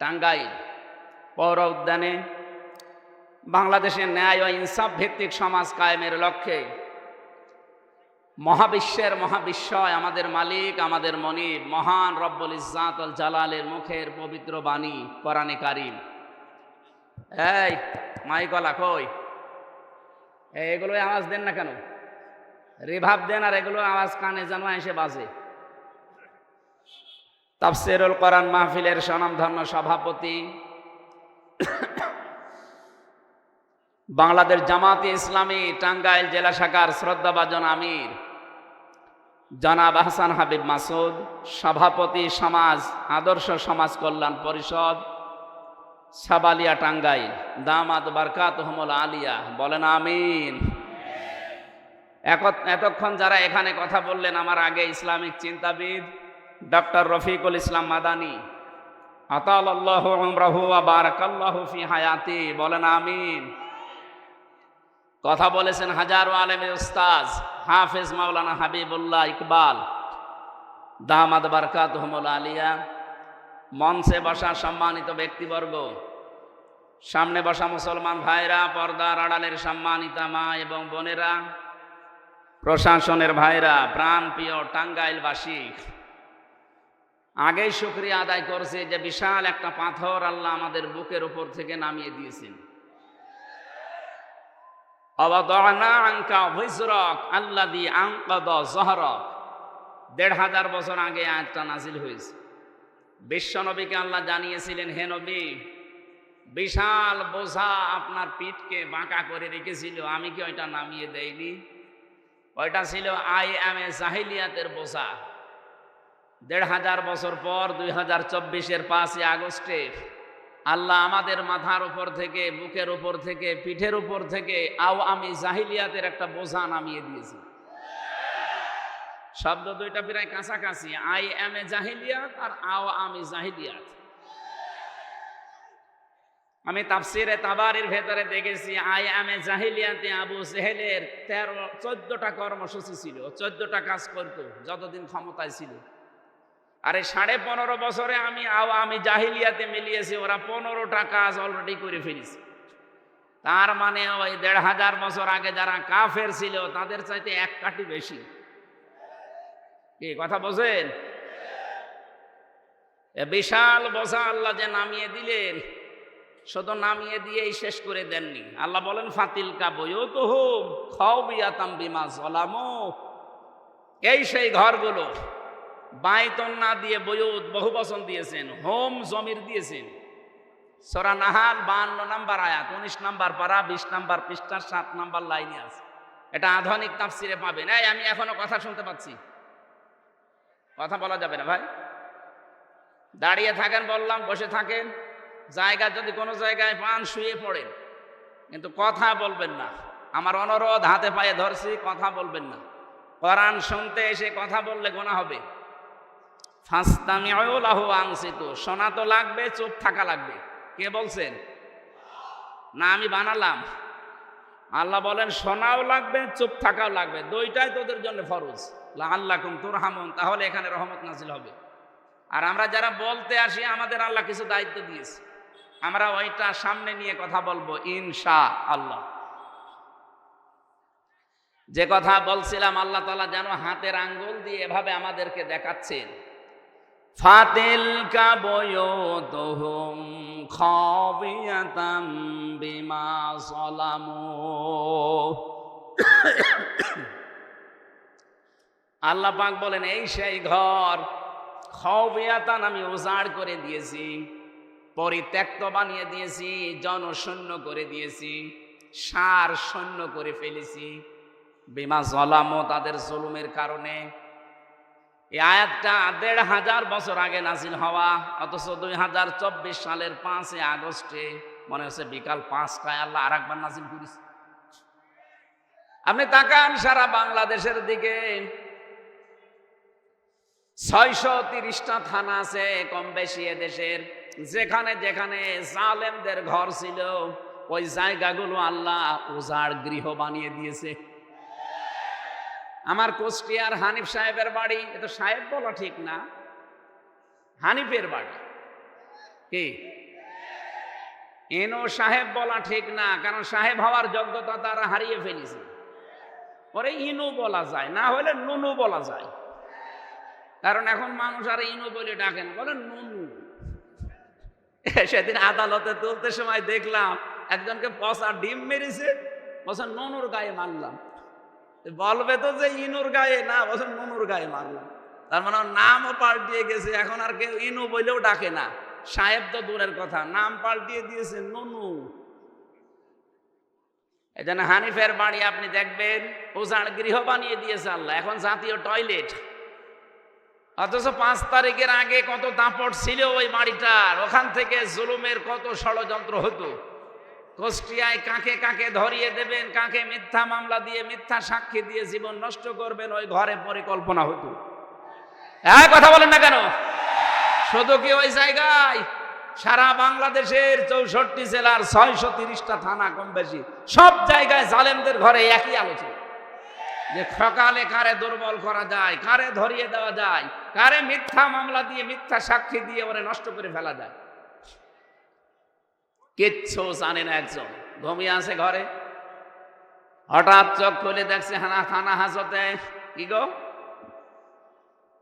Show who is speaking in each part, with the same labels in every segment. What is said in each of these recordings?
Speaker 1: টাঙ্গাইল পৌর উদ্যানে বাংলাদেশের ন্যায় ও ইনসাফ ভিত্তিক সমাজ কায়েমের লক্ষ্যে মহাবিশ্বের মহাবিশ্বয় আমাদের মালিক, আমাদের মনিব, মহান রব্বুল ইজ্জাত ওয়াল জালালের মুখের পবিত্র বাণী কোরআনে কারীম। এই মাইকলা কই, এগুলো আওয়াজ দেন না কেন? রিভাব দেন, আর এগুলো আওয়াজ কানে যেন এসে বাজে। তাফসীরুল কোরআন মাহফিলের স্বনামধন্য সভাপতি, বাংলাদেশ জামাতে ইসলামী টাঙ্গাইল জেলা শাখার শ্রদ্ধাভাজন আমির জনাব আহসান হাবিব মাসুদ, সভাপতি সমাজ আদর্শ সমাজ কল্যাণ পরিষদ সাবালিয়া টাঙ্গাইল, দামাত বারকাতুহুমুল আলিয়া, বলেন আমিন। এতক্ষণ যারা এখানে কথা বললেন আমার আগে, ইসলামিক চিন্তাবিদ ডক্টর রফিকুল ইসলাম মাদানী, আতালাল্লাহু উমরাহু ওয়া বারাকাল্লাহু ফি হায়াতি, বলেন আমিন। কথা বলেছেন হাজারো আলেমের উস্তাজ হাফেজ মাওলানা হাবিবুল্লাহ ইকবাল, দামাত বারকাতুহুমুল আলিয়া। মঞ্চে বসা সম্মানিত ব্যক্তিবর্গ, সামনে বসা মুসলমান ভাইরা, পর্দার আড়ালের সম্মানিতা মা এবং বোনেরা, প্রশাসনের ভাইরা, প্রাণপ্রিয় টাঙ্গাইলবাসী, আগেই শুকরিয়া আদায় করছে যে বিশাল একটা পাথর আল্লাহ আমাদের বুকের উপর থেকে নামিয়ে দিয়েছেন। আওয়াদানা আনকা ভিজরাক আল্লাযী আনকাযা যহরাক। ১৫০০ বছর আগে আয়াতটা নাজিল হয়েছে। বিশ্বনবীকে আল্লাহ জানিয়েছিলেন, হে নবী, বিশাল বোঝা আপনার পিঠকে বাঁকা করে রেখেছিল, আমি কি ওইটা নামিয়ে দেইনি? ওইটা ছিল আইএমএ জাহিলিয়াতের বোঝা। ১৫০০ বছর পর ২০২৪-এর ৫ই আগস্টে আল্লাহ আমাদের মাথার উপর থেকে, বুকের উপর থেকে, পিঠের উপর থেকে আওয়ামী জাহিলিয়াতের একটা বোঝা নামিয়ে দিয়েছে। শব্দ দুইটা প্রায় কাছাকাছি, আইএমএ জাহিলিয়াত আর আওয়ামী জাহিলিয়াত। আমি তাফসিরে তাবারির ভেতরে দেখেছি, আইএমএ জাহিলিয়াতে আবু জেহেলের ১৪টা কর্মসূচি ছিল, 14টা কাজ করতো যতদিন ক্ষমতায় ছিল। আরে 15.5 বছরে আমি জাহিলিয়াতে মিলিয়েছি, ওরা 15টা কাজ অলরেডি করে ফেলেছে। তার মানে ওই ১৫০০ বছর আগে যারা কাফের ছিল তাদের চাইতে এক কাঠি বেশি। কি কথা বোঝেন? বিশাল বোঝা আল্লাহ যে নামিয়ে দিলেন, শুধু নামিয়ে দিয়েই শেষ করে দেননি। আল্লাহ বলেন, ফাতিলকা বুয়ুতুহুম খাওবিয়াতাম বিমা যালামু। এই সেই ঘরগুলো, বাইতুন না দিয়ে বুয়ুত বহু বচন দিয়েছেন, হোম জমির দিয়েছেন। সূরা নাহাল 52 নম্বর আয়াত, 19 নম্বর পারা, 20 নম্বর পৃষ্ঠা, 7 নম্বর লাইনে আছে। এটা আধুনিক তাফসিরে পাবেন। এই আমি এখনো কথা শুনতে পাচ্ছি, কথা বলা যাবে না ভাই। দাঁড়িয়ে থাকেন বললাম, বসে থাকেন, জায়গা যদি কোনো জায়গায় পান শুয়ে পড়েন, কিন্তু কথা বলবেন না। আমার অনুরোধ, হাতে পায়ে ধরছি, কথা বলবেন না। কোরআন শুনতে এসে কথা বললে গুনাহ হবে। ফাস্তামিউ লাহু আনসিতু, শোনা তো লাগবে, চুপ থাকা লাগবে। কে বলছেন? না আমি বানালাম? আল্লাহ বলেন শোনাও লাগবে, চুপ থাকাও লাগবে, দুইটাই তোদের জন্য ফরজ। লাআল্লাকুম তুরহামুন, তাহলে এখানে রহমত নাজিল হবে। আর আমরা যারা বলতে আসি, আমাদের আল্লাহ কিছু দায়িত্ব দিয়েছে, আমরা ওইটা সামনে নিয়ে কথা বলবো ইনশাআল্লাহ। যে কথা বলছিলাম, আল্লাহ তাআলা যেন হাতের আঙ্গুল দিয়ে এভাবে আমাদেরকে দেখাচ্ছেন, ফাতিলকা বুয়ুতুহুম খাওবিয়াতাম বিমা যালামু। আল্লাহ পাক বলেন, এই সেই ঘর, খাওবিয়াতান, আমি উজাড় করে দিয়েছি, পরিত্যক্ত বানিয়ে দিয়েছি, জনশূন্য করে দিয়েছি, সার শূন্য করে ফেলেছি, বিমা যালামু, তাদের জুলুমের কারণে। এই আয়াতটা ১৫০০ বছর আগে নাজিল হওয়া, অথচ ২০২৪ সালের ৫ই আগস্টে মনে হচ্ছে বিকাল ৫টায় আল্লাহ আর একবার নাজিল করেছে। আপনি তাকান সারা বাংলাদেশের দিকে, ৬৩০টা থানা আছে কম বেশি এদেশের। যেখানে যেখানে জালেমদের ঘর ছিল, ওই জায়গাগুলো আল্লাহ উজাড় গৃহ বানিয়ে দিয়েছে। আমার কুষ্টিয়ার হানিফ সাহেবের বাড়ি, এটা সাহেব বলা ঠিক না, হানিফের বাড়ি, কি ইনু সাহেব বলা ঠিক না, কারণ সাহেব হওয়ার যোগ্যতা তারা হারিয়ে ফেলেছে। পরে ইনু বলা যায়, না হলে নুনু বলা যায়, কারণ এখন মানুষ আর ইনু বলে ডাকেন, বলেন নুনু। সেদিন আদালতে তুলতে সময় দেখলাম একজনকে পচা ডিম মেরেছে, বলছে নুনুর গায়ে মারলাম। বলবে তো যে ইনুর গায়ে না, বলছে নুনুর গায়ে মারলাম। তার মানে নামও পাল্টিয়ে গেছে, এখন আর কেউ ইনু বলেও ডাকে না। সাহেব তো দূরের কথা, নাম পাল্টিয়ে দিয়েছে নুনু। এই জন্য হানিফের বাড়ি আপনি দেখবেন উজাড় গৃহ বানিয়ে দিয়েছে আল্লাহ, এখন জাতীয় টয়লেট। অথচ 5 তারিখের আগে কত দাপট ছিল ওই বাড়িটার, ওখান থেকে জুলুমের কত ষড়যন্ত্র হতো। কুষ্টিয়ায় কাকে কাকে ধরিয়ে দেবেন, কাকে মিথ্যা মামলা দিয়ে মিথ্যা সাক্ষী দিয়ে জীবন নষ্ট করবেন, ওই ঘরে পরিকল্পনা হতো। কথা বলেন না কেন? শুধু কি ওই জায়গায়, সারা বাংলাদেশের 64 জেলার 630টা থানা কম বেশি সব জায়গায় জালেমদের ঘরে একই আলোচনা, যে সকালে কারে দুর্বল করা যায়, কারে ধরিয়ে দেওয়া যায়, কারে মিথ্যা মামলা দিয়ে মিথ্যা সাক্ষী দিয়ে ওরে নষ্ট করে ফেলা যায়। কিচ্ছু জানে না। একজন ঘুমিয়ে আছে ঘরে, হঠাৎ চোখ খুলে দেখছে থানা হাজতে। কি গো?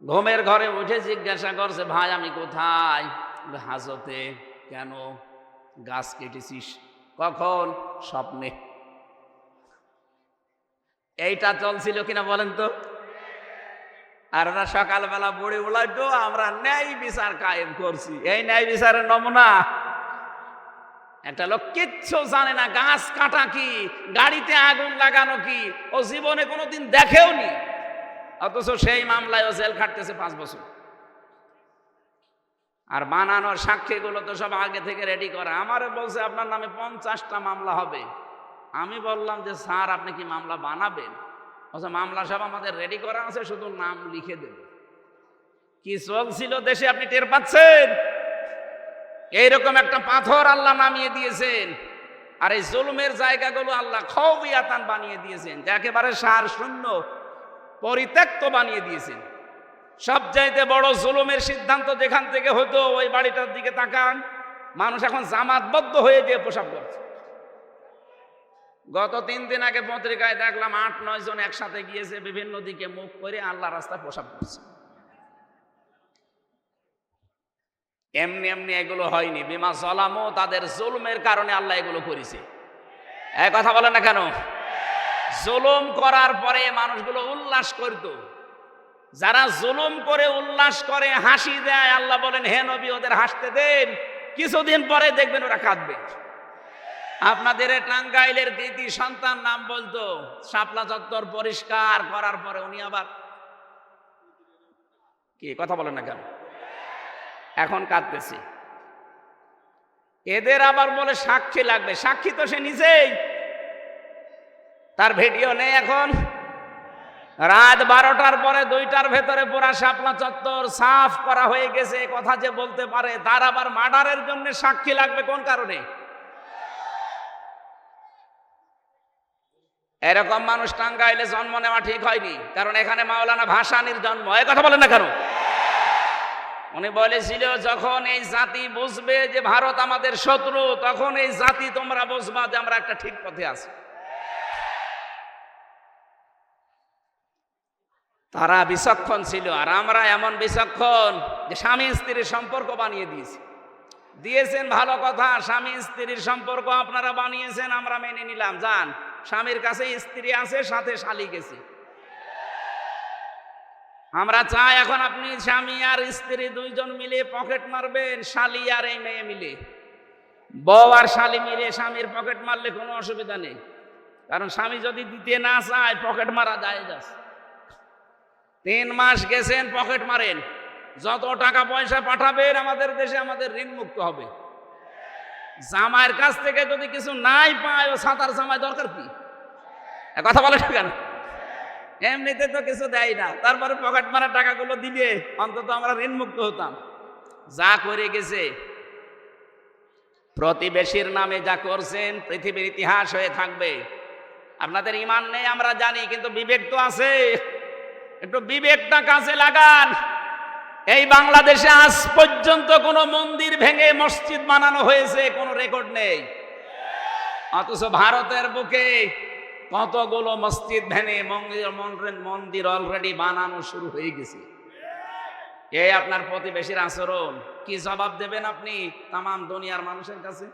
Speaker 1: ঘুমের ঘরে উঠে জিজ্ঞাসা করছে, ভাই আমি কোথায়? হাজতে। কেন? গাছ কেটেছিস? কখন? স্বপ্নে। এইটা চলছিল কিনা বলেন তো? আর ওরা সকালবেলা বুড়ি উলাইতো, আমরা ন্যায় বিচার কায়েম করছি। এই ন্যায় বিচারের নমুনা। একটা লোক কিচ্ছু জানে না, গাছ কাটা কি, গাড়িতে আগুন লাগানো কি, ও জীবনে কোনোদিন দেখেও নি, অথচ সেই মামলায় ও জেল খাটতেছে 5 বছর। আর বানানোর সাক্ষীগুলো তো সব আগে থেকে রেডি করা। আমারে বলছে আপনার নামে 50টা মামলা হবে। আমি বললাম যে স্যার আপনি কি মামলা বানাবেন? বলছে মামলা সব আমাদের রেডি করা আছে, শুধু নাম লিখে দেব। কি চলছিল দেশে আপনি টের পাচ্ছেন? এইরকম একটা পাথর আল্লাহ নামিয়ে দিয়েছেন, আর এই জুলুমের জায়গাগুলো আল্লাহ খাওবিয়াতান বানিয়ে দিয়েছেন, যে একেবারে সার শূন্য পরিত্যক্ত বানিয়ে দিয়েছেন। সবচাইতে বড় জুলুমের সিদ্ধান্ত যেখান থেকে হতো, ওই বাড়িটার দিকে তাকান, মানুষ এখন জামাতবদ্ধ হয়ে গিয়ে প্রসাব করছে। গত 3 দিন আগে পত্রিকায় দেখলাম 8-9 জন একসাথে গিয়েছে, বিভিন্ন দিকে মুখ করে আল্লাহ রাস্তায় প্রসাব করছে। এমনি এমনি এগুলো হয়নি, বিমা জলামো, তাদের জুলুমের কারণে আল্লাহ এগুলো করেছে। এক কথা বলেন না কেন? জুলুম করার পরে মানুষগুলো উল্লাস করত। যারা জুলুম করে উল্লাস করে, হাসি দেয়, আল্লাহ বলেন হে নবী ওদের হাসতে দেন, কিছুদিন পরে দেখবেন ওরা কাঁদবে। আপনাদের টাঙ্গাইলের কৃতি সন্তান নাম বলতো, শাপলা চত্বর পরিষ্কার করার পরে উনি আবার কি কথা বলেন না কেন? এখন কাঁদতেছি। এদের আবার বলে সাক্ষী লাগবে। সাক্ষী তো সে নিজেই, তার ভিডিও নেই। এখন রাত 12টার পরে 2টার ভেতরে পুরা শাপলা চত্বর সাফ করা হয়ে গেছে, কথা যে বলতে পারে, তার আবার মার্ডারের জন্য সাক্ষী লাগবে কোন কারণে? এরকম মানুষ টাঙ্গাইলে জন্ম নেওয়া ঠিক হয়নি, কারণ এখানে মাওলানা ভাসানীর জন্ম। এই কথা বলেন না কেন? উনি বলেছিল যখন এই জাতি বুঝবে যে ভারত আমাদের শত্রু, তখন এই জাতি তোমরা বুঝবা যে আমরা একটা ঠিক পথে আছি। তারা বিচক্ষণ ছিল, আর আমরা এমন বিচক্ষণ যে স্বামী স্ত্রীর সম্পর্ক বানিয়ে দিয়েছেন। ভালো কথা, স্বামী স্ত্রীর সম্পর্ক আপনারা বানিয়েছেন, আমরা মেনে নিলাম। যান, স্বামীর কাছে স্ত্রী আছে, সাথে শালি গেছে। আমরা চাই এখন আপনি স্বামী আর স্ত্রী 2 জন মিলে পকেট মারবেন, শালি আর এই মেয়ে মিলে। বউ আর শালি মিলে স্বামীর পকেট মারলে কোনো অসুবিধা নেই, কারণ স্বামী যদি দিতে না চায় পকেট মারা যায়। 3 মাস গেছেন, পকেট মারেন, যত টাকা পয়সা পাঠাবেন আমাদের দেশে আমাদের ঋণ মুক্ত হবে। জামাইয়ের কাছ থেকে যদি কিছু নাই পায়, ও সাঁতার জামাই দরকার কি? কথা বলে কেন? এমনিতে তো কিছু দেয় না, তারপরে পকেট মারা টাকাগুলো দিলে অন্তত আমরা ঋণ মুক্ত হতাম। যা করে গেছে, প্রতিবেশীর নামে যা করছেন পৃথিবীর ইতিহাস হয়ে থাকবে। আপনাদের ঈমান নেই আমরা জানি, কিন্তু বিবেক তো আছে। একটু বিবেকটা কাজে লাগান। এই বাংলাদেশে আজ পর্যন্ত কোনো মন্দির ভেঙে মসজিদ বানানো হয়েছে কোনো রেকর্ড নেই। অথচ ভারতের বুকে কতগুলো মসজিদ ভেঙে মন্দির অলরেডি বানানো শুরু হয়ে গেছে। এই আপনার প্রতিবেশীর আচরণ, কি জবাব দেবেন আপনি তাম দুনিয়ার মানুষের কাছে?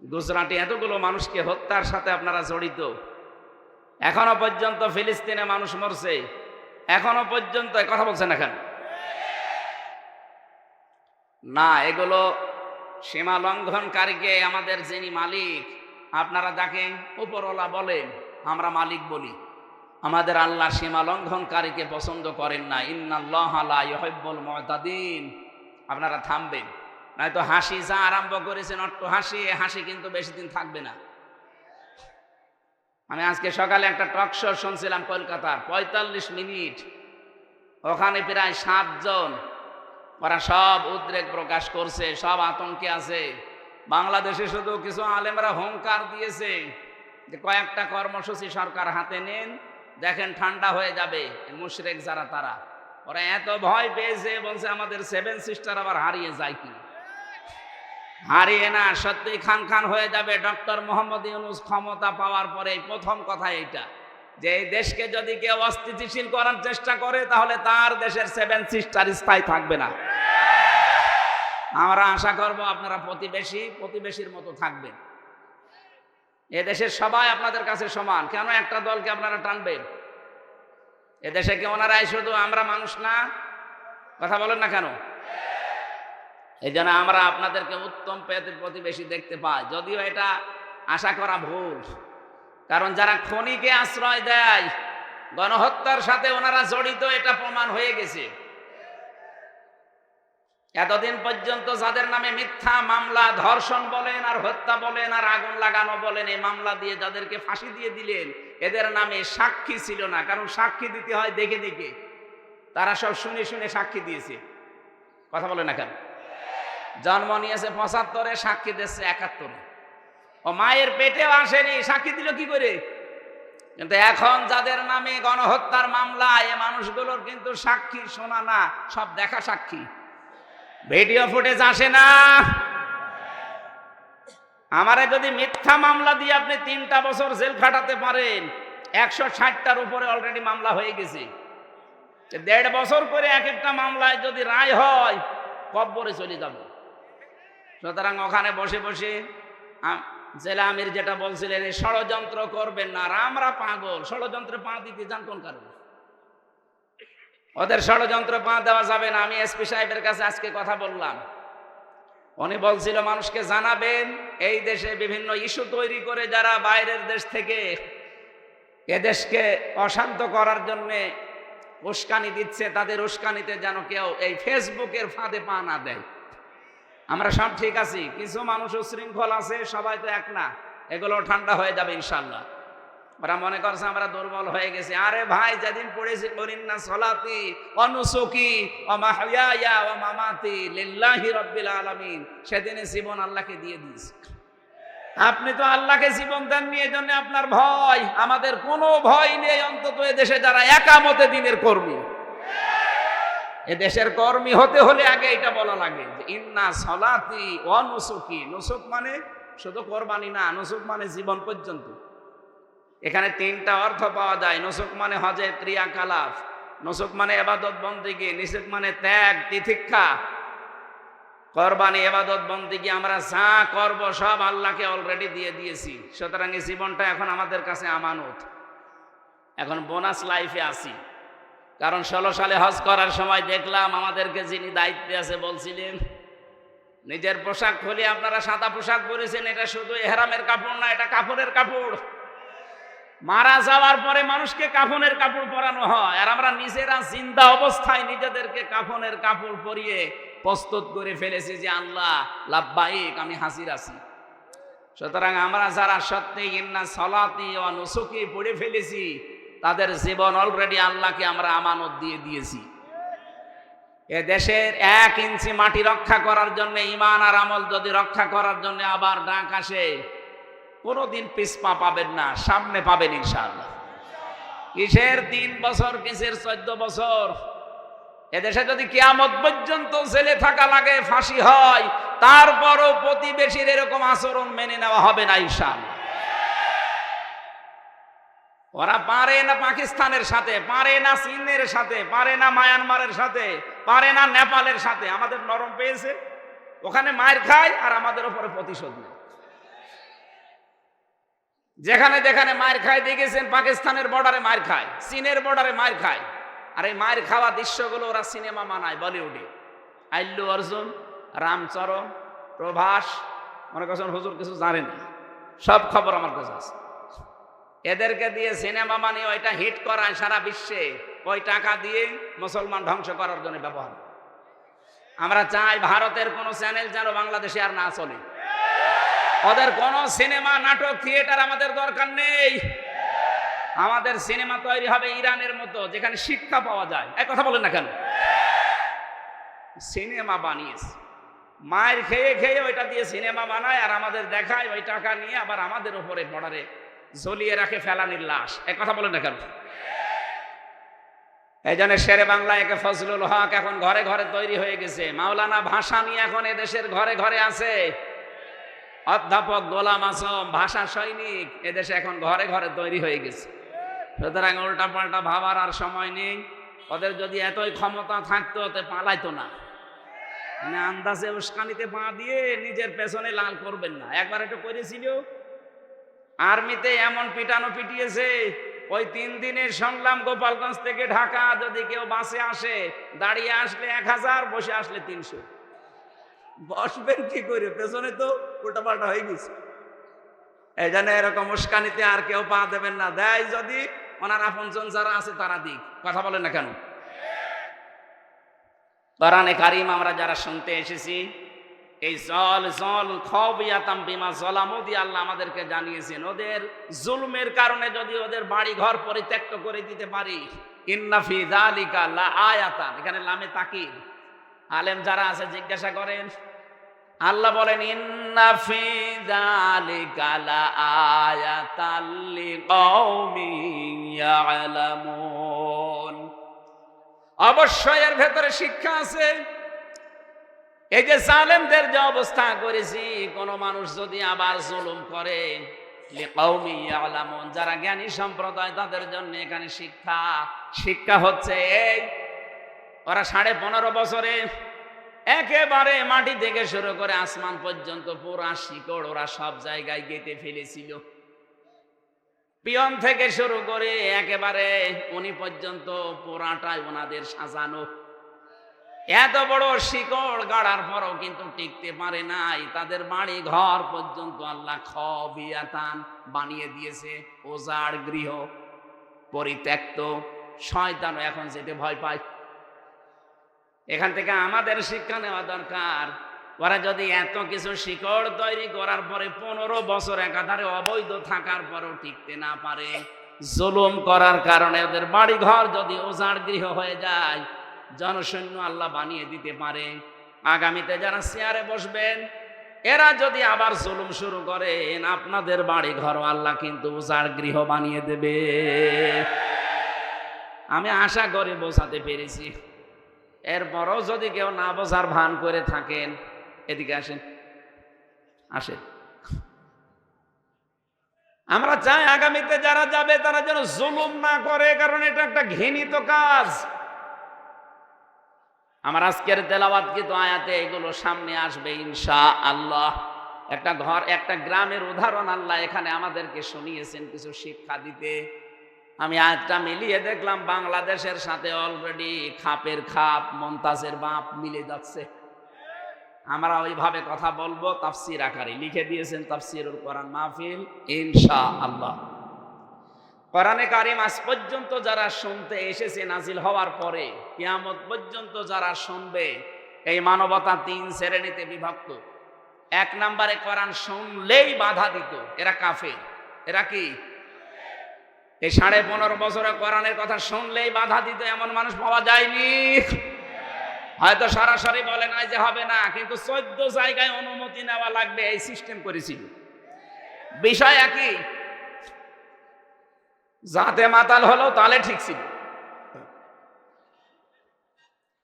Speaker 1: গুজরাটে এতগুলো মানুষকে হত্যার সাথে আপনারা জড়িত, এখনো পর্যন্ত ফিলিস্তিনে মানুষ মরছে, এখনো পর্যন্ত কথা বলছেন এখন না। এগুলো সীমা লঙ্ঘনকারীকে আমাদের যিনি মালিক, আপনারা যাকে উপরওয়ালা বলেন, আমরা মালিক বলি, আমাদের আল্লাহ সীমা লঙ্ঘনকারীকে পছন্দ করেন না। ইন্নাল্লাহা লা ইউহিব্বুল মুতাদিন। আপনারা থামবেন, নয়তো হাসি যা আরম্ভ করেছেন অট্ট হাসি, এ হাসি কিন্তু বেশি দিন থাকবে না। আমি আজকে সকালে একটা টক শো শুনছিলাম কলকাতার, 45 মিনিট, ওখানে প্রায় 7 জন, ওরা সব উদ্রেক প্রকাশ করছে, সব আতঙ্কে আছে। বাংলাদেশে শুধু কিছু আলেমরা হুঙ্কার দিয়েছে যে কয়েকটা কর্মসূচি সরকার হাতে নেন, দেখেন ঠান্ডা হয়ে যাবে। মুশরিক যারা তারা, ওরা এত ভয় পেয়েছে, বলছে আমাদের 7 সিস্টার আবার হারিয়ে যায় কি? হারিয়ে না, সত্যি খান খান হয়ে যাবে। ডক্টর মোহাম্মদ ইউনূস ক্ষমতা পাওয়ার পরে প্রথম কথা এইটা, যে এই দেশকে যদি কেউ অস্থিতিশীল করার চেষ্টা করে তাহলে তার দেশের 7 সিস্টার স্থায়ী থাকবে না। আমরা আশা করব আপনারা প্রতিবেশীর মতো থাকবেন। এদেশের সবাই আপনাদের কাছে সমান, কেন একটা দলকে আপনারা টানবেন? এদেশে কি ওনারাই শুধু আমরা মানুষ না? কথা বলেন না কেন? এই জন্য আমরা আপনাদেরকে উত্তম প্রতিবেশী দেখতে পাই, যদিও এটা আশা করা ভুল। কারণ যারা খনিকে আশ্রয় দেয়, গণহত্যার সাথে ওনারা জড়িত, এটা প্রমাণ হয়ে গেছে। এতদিন পর্যন্ত যাদের নামে মিথ্যা মামলা, ধর্ষণ বলেন আর হত্যা বলেন আর আগুন লাগানো বলেন, এই মামলা দিয়ে যাদেরকে ফাঁসি দিয়ে দিলেন, এদের নামে সাক্ষী ছিল না। কারণ সাক্ষী দিতে হয় দেখে দেখে, তারা সব শুনে শুনে সাক্ষী দিয়েছে। কথা বলে না কেন? জন্ম নিয়েছে 75-এ, সাক্ষী দিচ্ছে 71-এ। ও মায়ের পেটেও আসেনি, সাক্ষী দিল কি করে? কিন্তু এখন যাদের নামে গণহত্যার মামলা, এ মানুষগুলোর কিন্তু সাক্ষী শোনা না, সব দেখা সাক্ষী, ভিডিও ফুটেজ আসে না। আমারে যদি মিথ্যা মামলা দিয়ে আপনি 3টা বছর জেল খাটাতে পারেন, 160টার উপরে অলরেডি মামলা হয়ে গেছে। 1.5 বছর করে এক একটা মামলায় যদি রায় হয়, কব্বরে চলে যাবে। সুতরাং ওখানে বসে বসে জেলা আমির যেটা বলছিলেন, ষড়যন্ত্র করবেন না। আর আমরা পাগল, ষড়যন্ত্রে পা দিতে যান কোন কারণে? ওদের ষড়যন্ত্র পা দেওয়া যাবে না। আমি এসপি সাহেবের কাছে আজকে কথা বললাম, উনি বলছিল মানুষকে জানাবেন এই দেশে বিভিন্ন ইস্যু তৈরি করে যারা বাইরের দেশ থেকে এদেশকে অশান্ত করার জন্যে উস্কানি দিচ্ছে, তাদের উস্কানিতে যেন কেউ এই ফেসবুকের ফাঁদে পা না দেয়। আমরা সব ঠিক আছি, কিছু মানুষ উশৃঙ্খল আছে, সবাই তো এক না, এগুলো ঠান্ডা হয়ে যাবে ইনশাল্লাহ। ওরা মনে করছে আমরা দুর্বল হয়ে গেছি। আরে ভাই, যেদিন পড়েছি ইন্না সলাতি ওয়া নুসুকি ওয়া মাহইয়ায়া ওয়া মামাতি লিল্লাহি রাব্বিল আলামিন, সেদিনে জীবন আল্লাহকে দিয়ে দিয়েছি। আপনি তো আল্লাহকে জীবন দেননি, এজন্য আপনার ভয়। আমাদের কোনো ভয় নেই, অন্তত এ দেশে যারা একামতে দিনের কর্মী, এ দেশের কর্মী হতে হলে আগে এটা বলা লাগে যে ইন্না সলাতি ওয়া নুসুকি। নুসুক মানে শুধু কোরবানি না, নুসুক মানে জীবন পর্যন্ত। এখানে 3টা অর্থ পাওয়া যায়। নুসুক মানে হজের ক্রিয়াকলাপ, নুসুক মানে ইবাদত বন্দেগী, নুসুক মানে ত্যাগ তিতিক্ষা। কোরবানি ইবাদত বন্দেগী আমরা যা করব সব আল্লাহকে অলরেডি দিয়ে দিয়েছি। সুতরাং এই জীবনটা এখন আমাদের কাছে আমানত। এখন বোনাস লাইফে আছি। কারণ 16 সালে হজ করার সময় দেখলাম আমাদেরকে যিনি দায়িত্বে আছে বলছিলেন, নিজের পোশাক খুলে আপনারা সাদা পোশাক পরেছেন, এটা শুধু ইহরামের কাপড় না, এটা কাপড়ের কাপড়। মারা যাওয়ার পরে মানুষকে কাফনের কাপড় পরানো হয়, আর আমরা নিজেরা জিন্দা অবস্থায় নিজেদেরকে কাফনের কাপড় পরিয়ে প্রস্তুত করে ফেলেছি যে আল্লাহ লাব্বাইক, আমি হাজির আছি। সুতরাং আমরা যারা সত্যি ইন্না সলাতি ওয়া নুসুকি পড়ে ফেলেছি, তাদের জীবন অলরেডি আল্লাহকে আমরা আমানত দিয়ে দিয়েছি। এ দেশের 1 ইঞ্চি মাটি রক্ষা করার জন্য, ঈমান আর আমল যদি রক্ষা করার জন্য আবার ডাক আসে, কোনোদিন পিছপা পাবেন না, সামনে পাবেন ইনশাআল্লাহ। কিসের 3 বছর, কিসের 14 বছর? এদেশে যদি কিয়ামত পর্যন্ত জেলে থাকা লাগে, ফাঁসি হয়, তারপরও প্রতিবেশীর এরকম আচরণ মেনে নেওয়া হবে না ইনশাআল্লাহ। ওরা পারে না পাকিস্তানের সাথে, পারে না চীনের সাথে, পারে না মায়ানমারের সাথে, পারে না নেপালের সাথে। আমাদের নরম পেয়েছে, ওখানে মায়ের খায় আর আমাদের উপরে প্রতিশোধ নেয়। যেখানে যেখানে মায়ের খায় দেখেছেন, পাকিস্তানের বর্ডারে মায়ের খায়, চীনের বর্ডারে মায়ের খায়। আর এই মায়ের খাওয়া দৃশ্যগুলো ওরা সিনেমা মানায় বলিউডে। আল্লু অর্জুন, রামচরণ, প্রভাস, মনে করছেন হুজুর কিছু জানেন, সব খবর আমার কাছে আছে। এদেরকে দিয়ে সিনেমা বানিয়ে ওইটা হিট করায় সারা বিশ্বে, ওই টাকা দিয়ে মুসলমান ধ্বংস করার জন্য ব্যবহার। আমরা চাই ভারতের কোন চ্যানেল যেন বাংলাদেশে আর না চলে। ওদের কোন সিনেমা, নাটক, থিয়েটার আমাদের দরকার নেই। আমাদের সিনেমা তৈরি হবে ইরানের মতো, যেখানে শিক্ষা পাওয়া যায়। এক কথা বলেন না কেন? সিনেমা বানিয়েছে, মায়ের খেয়ে খেয়ে ওইটা দিয়ে সিনেমা বানায় আর আমাদের দেখায়, ওই টাকা নিয়ে আবার আমাদের উপরে বর্ডারে ঝুলিয়ে রাখে ফেলানির লাশ। এক কথা বলেন না কেন? এই জন্য শেরে বাংলা একে ফজলুল হক এখন ঘরে ঘরে তৈরি হয়ে গেছে। মাওলানা ভাসানী এখন এদেশের ঘরে ঘরে আছে। অধ্যাপক গোলাম আজম ভাষা সৈনিক এদেশে এখন ঘরে ঘরে তৈরি হয়ে গেছে। সুতরাং উল্টা পাল্টা ভাবার আর সময় নেই। ওদের যদি এতই ক্ষমতা থাকতো তো পালাইতো না। মানে আন্দাজে উস্কানিতে পা দিয়ে নিজের পেছনে লাল করবেন না। একবার একটু করেছিল, আর্মিতে এমন পিটানো পিটিয়েছে, ওই 3 দিনের সংগ্রাম গোপালগঞ্জ থেকে ঢাকা, যদি কেউ বাসে আসে, দাঁড়িয়ে আসলে 1000, বসে আসলে 300। বসবেন কি করে? পেছনে তো উল্টা পাল্টা হয়ে গেছে। এই জন্য এরকম উস্কানিতে আর কেউ পা দেবেন না। দেয় যদি ওনার আপনজন যারা আছে তারা দিক। কথা বলেন না কেন? কোরআনে কারিম আমরা যারা শুনতে এসেছি, এই জল জল খাওবিয়াতাম বিমা জলামু দিয়ে আল্লাহ আমাদেরকে জানিয়েছেন, ওদের জুলমের কারণে যদি ওদের বাড়ি ঘর পরিত্যক্ত করে দিতে পারি, ইন্না ফি যালিকা লা আয়াতান, এখানে লামে তাকিদ। আলেম যারা আছে জিজ্ঞাসা করেন, আল্লাহ বলেন ইন্না ফি যালিকা লা আয়াতাল লিকাউমিন ইয়ালামুন, অবশ্যই এর ভেতরে শিক্ষা আছে। এই যে জালেমদের যে অবস্থা করেছি, কোন মানুষ যদি আবার জুলুম করে, লিকাউমিন ইয়ালামুন, যারা জ্ঞানী সম্প্রদায় তাদের জন্য এখানে শিক্ষা হচ্ছে এই, ওরা 15.5 বছরে একেবারে মাটি থেকে শুরু করে আসমান পর্যন্ত পুরা শিকড় ওরা সব জায়গায় গেঁথে ফেলেছিল। পিয়ন থেকে শুরু করে একেবারে উনি পর্যন্ত পুরাটাই ওনাদের সাজানো। এত বড় শিকড় গাড়ার পরও কিন্তু টিকতে পারে নাই। তাদের বাড়ি ঘর পর্যন্ত আল্লাহ খাওবিয়াতান বানিয়ে দিয়েছে, ওজাড় গৃহ, পরিত্যক্ত। শয়তান এখন যেতে ভয় পায়। এখান থেকে আমাদের শিক্ষা নেওয়া দরকার। ওরা যদি এত কিছু শিকড় তৈরি করার পরে 15 বছর একাধারে অবৈধ থাকার পরও টিকতে না পারে, জুলুম করার কারণে ওদের বাড়ি ঘর যদি ওজাড় গৃহ হয়ে যায়, জনসৈন্য আল্লাহ বানিয়ে দিতে পারে। আগামীতে যারা চেয়ারে বসবেন, এরা যদি আবার জুলুম শুরু করেন, আপনাদের বাড়ি ঘর আল্লাহ কিন্তু উজাড় গৃহ বানিয়ে দেবে। আমি আশা করি বোঝাতে পেরেছি। এরপরও যদি কেউ না বোঝার ভান করে থাকেন, এদিকে আসেন। আমরা চাই আগামীতে যারা যাবে তারা যেন জুলুম না করে, কারণ এটা একটা ঘৃণিত কাজ। আমার আজকের তেলাওয়াতকৃত আয়াতে এগুলো সামনে আসবে ইনশাআল্লাহ। একটা গ্রামের উদাহরণ আল্লাহ এখানে আমাদেরকে শুনিয়েছেন কিছু শিক্ষা দিতে। আমি আয়াতটা মিলিয়ে দেখলাম বাংলাদেশের সাথে অলরেডি খাপের খাপ, মমতাজের বাপ মিলে যাচ্ছে। আমরা ওইভাবে কথা বলবো, তাফসির আকারে লিখে দিয়েছেন তাফসিরুল কোরআন মাহফিল ইনশাআল্লাহ। কোরআনে কারিম আজ পর্যন্ত যারা শুনতে এসেছে নাজিল হওয়ার পরে কিয়ামত পর্যন্ত যারা শুনবে, এই মানবতা 3 শ্রেণীতে বিভক্ত। 1 নম্বরে কোরআন শুনলেই বাধা দিত, এরা কাফের। এরা কি? এই 15.5 বছরে কোরআনের কথা শুনলেই বাধা দিত এমন মানুষ পাওয়া যায়নি। হয়তো সরাসরি বলে নাই যে হবে না, কিন্তু 14 জায়গায় অনুমতি নেওয়া লাগবে, এই সিস্টেম করেছিল। বিষয় একই, যাতে মাতাল হলো তাহলে ঠিক ছিল।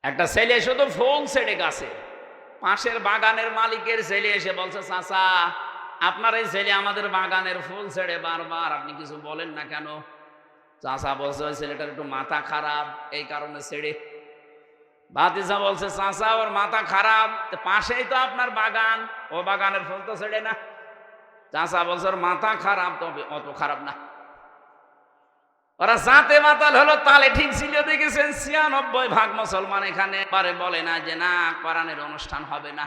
Speaker 1: একটা ছেলে শুধু ফুল ছেড়ে গাছে, পাশের বাগানের মালিকের ছেলে এসে বলছে, চাচা আপনার এই ছেলে আমাদের বাগানের ফুল ছেড়ে বারবার, আপনি কিছু বলেন না কেন? চাচা বলছে ওই ছেলেটার একটু মাথা খারাপ, এই কারণে ছেড়ে। ভাতিজা বলছে, চাচা ওর মাথা খারাপ, পাশেই তো আপনার বাগান, ও বাগানের ফুল তো ছেড়ে না। চাচা বলছে ওর মাথা খারাপ, তবে অত খারাপ না। ওরা জাতে মাতাল হলো, তালে ঠিক ছিল। দেখেছেন ৯৬% মুসলমান এখানে পারে বলে না যে না কোরআনের অনুষ্ঠান হবে না,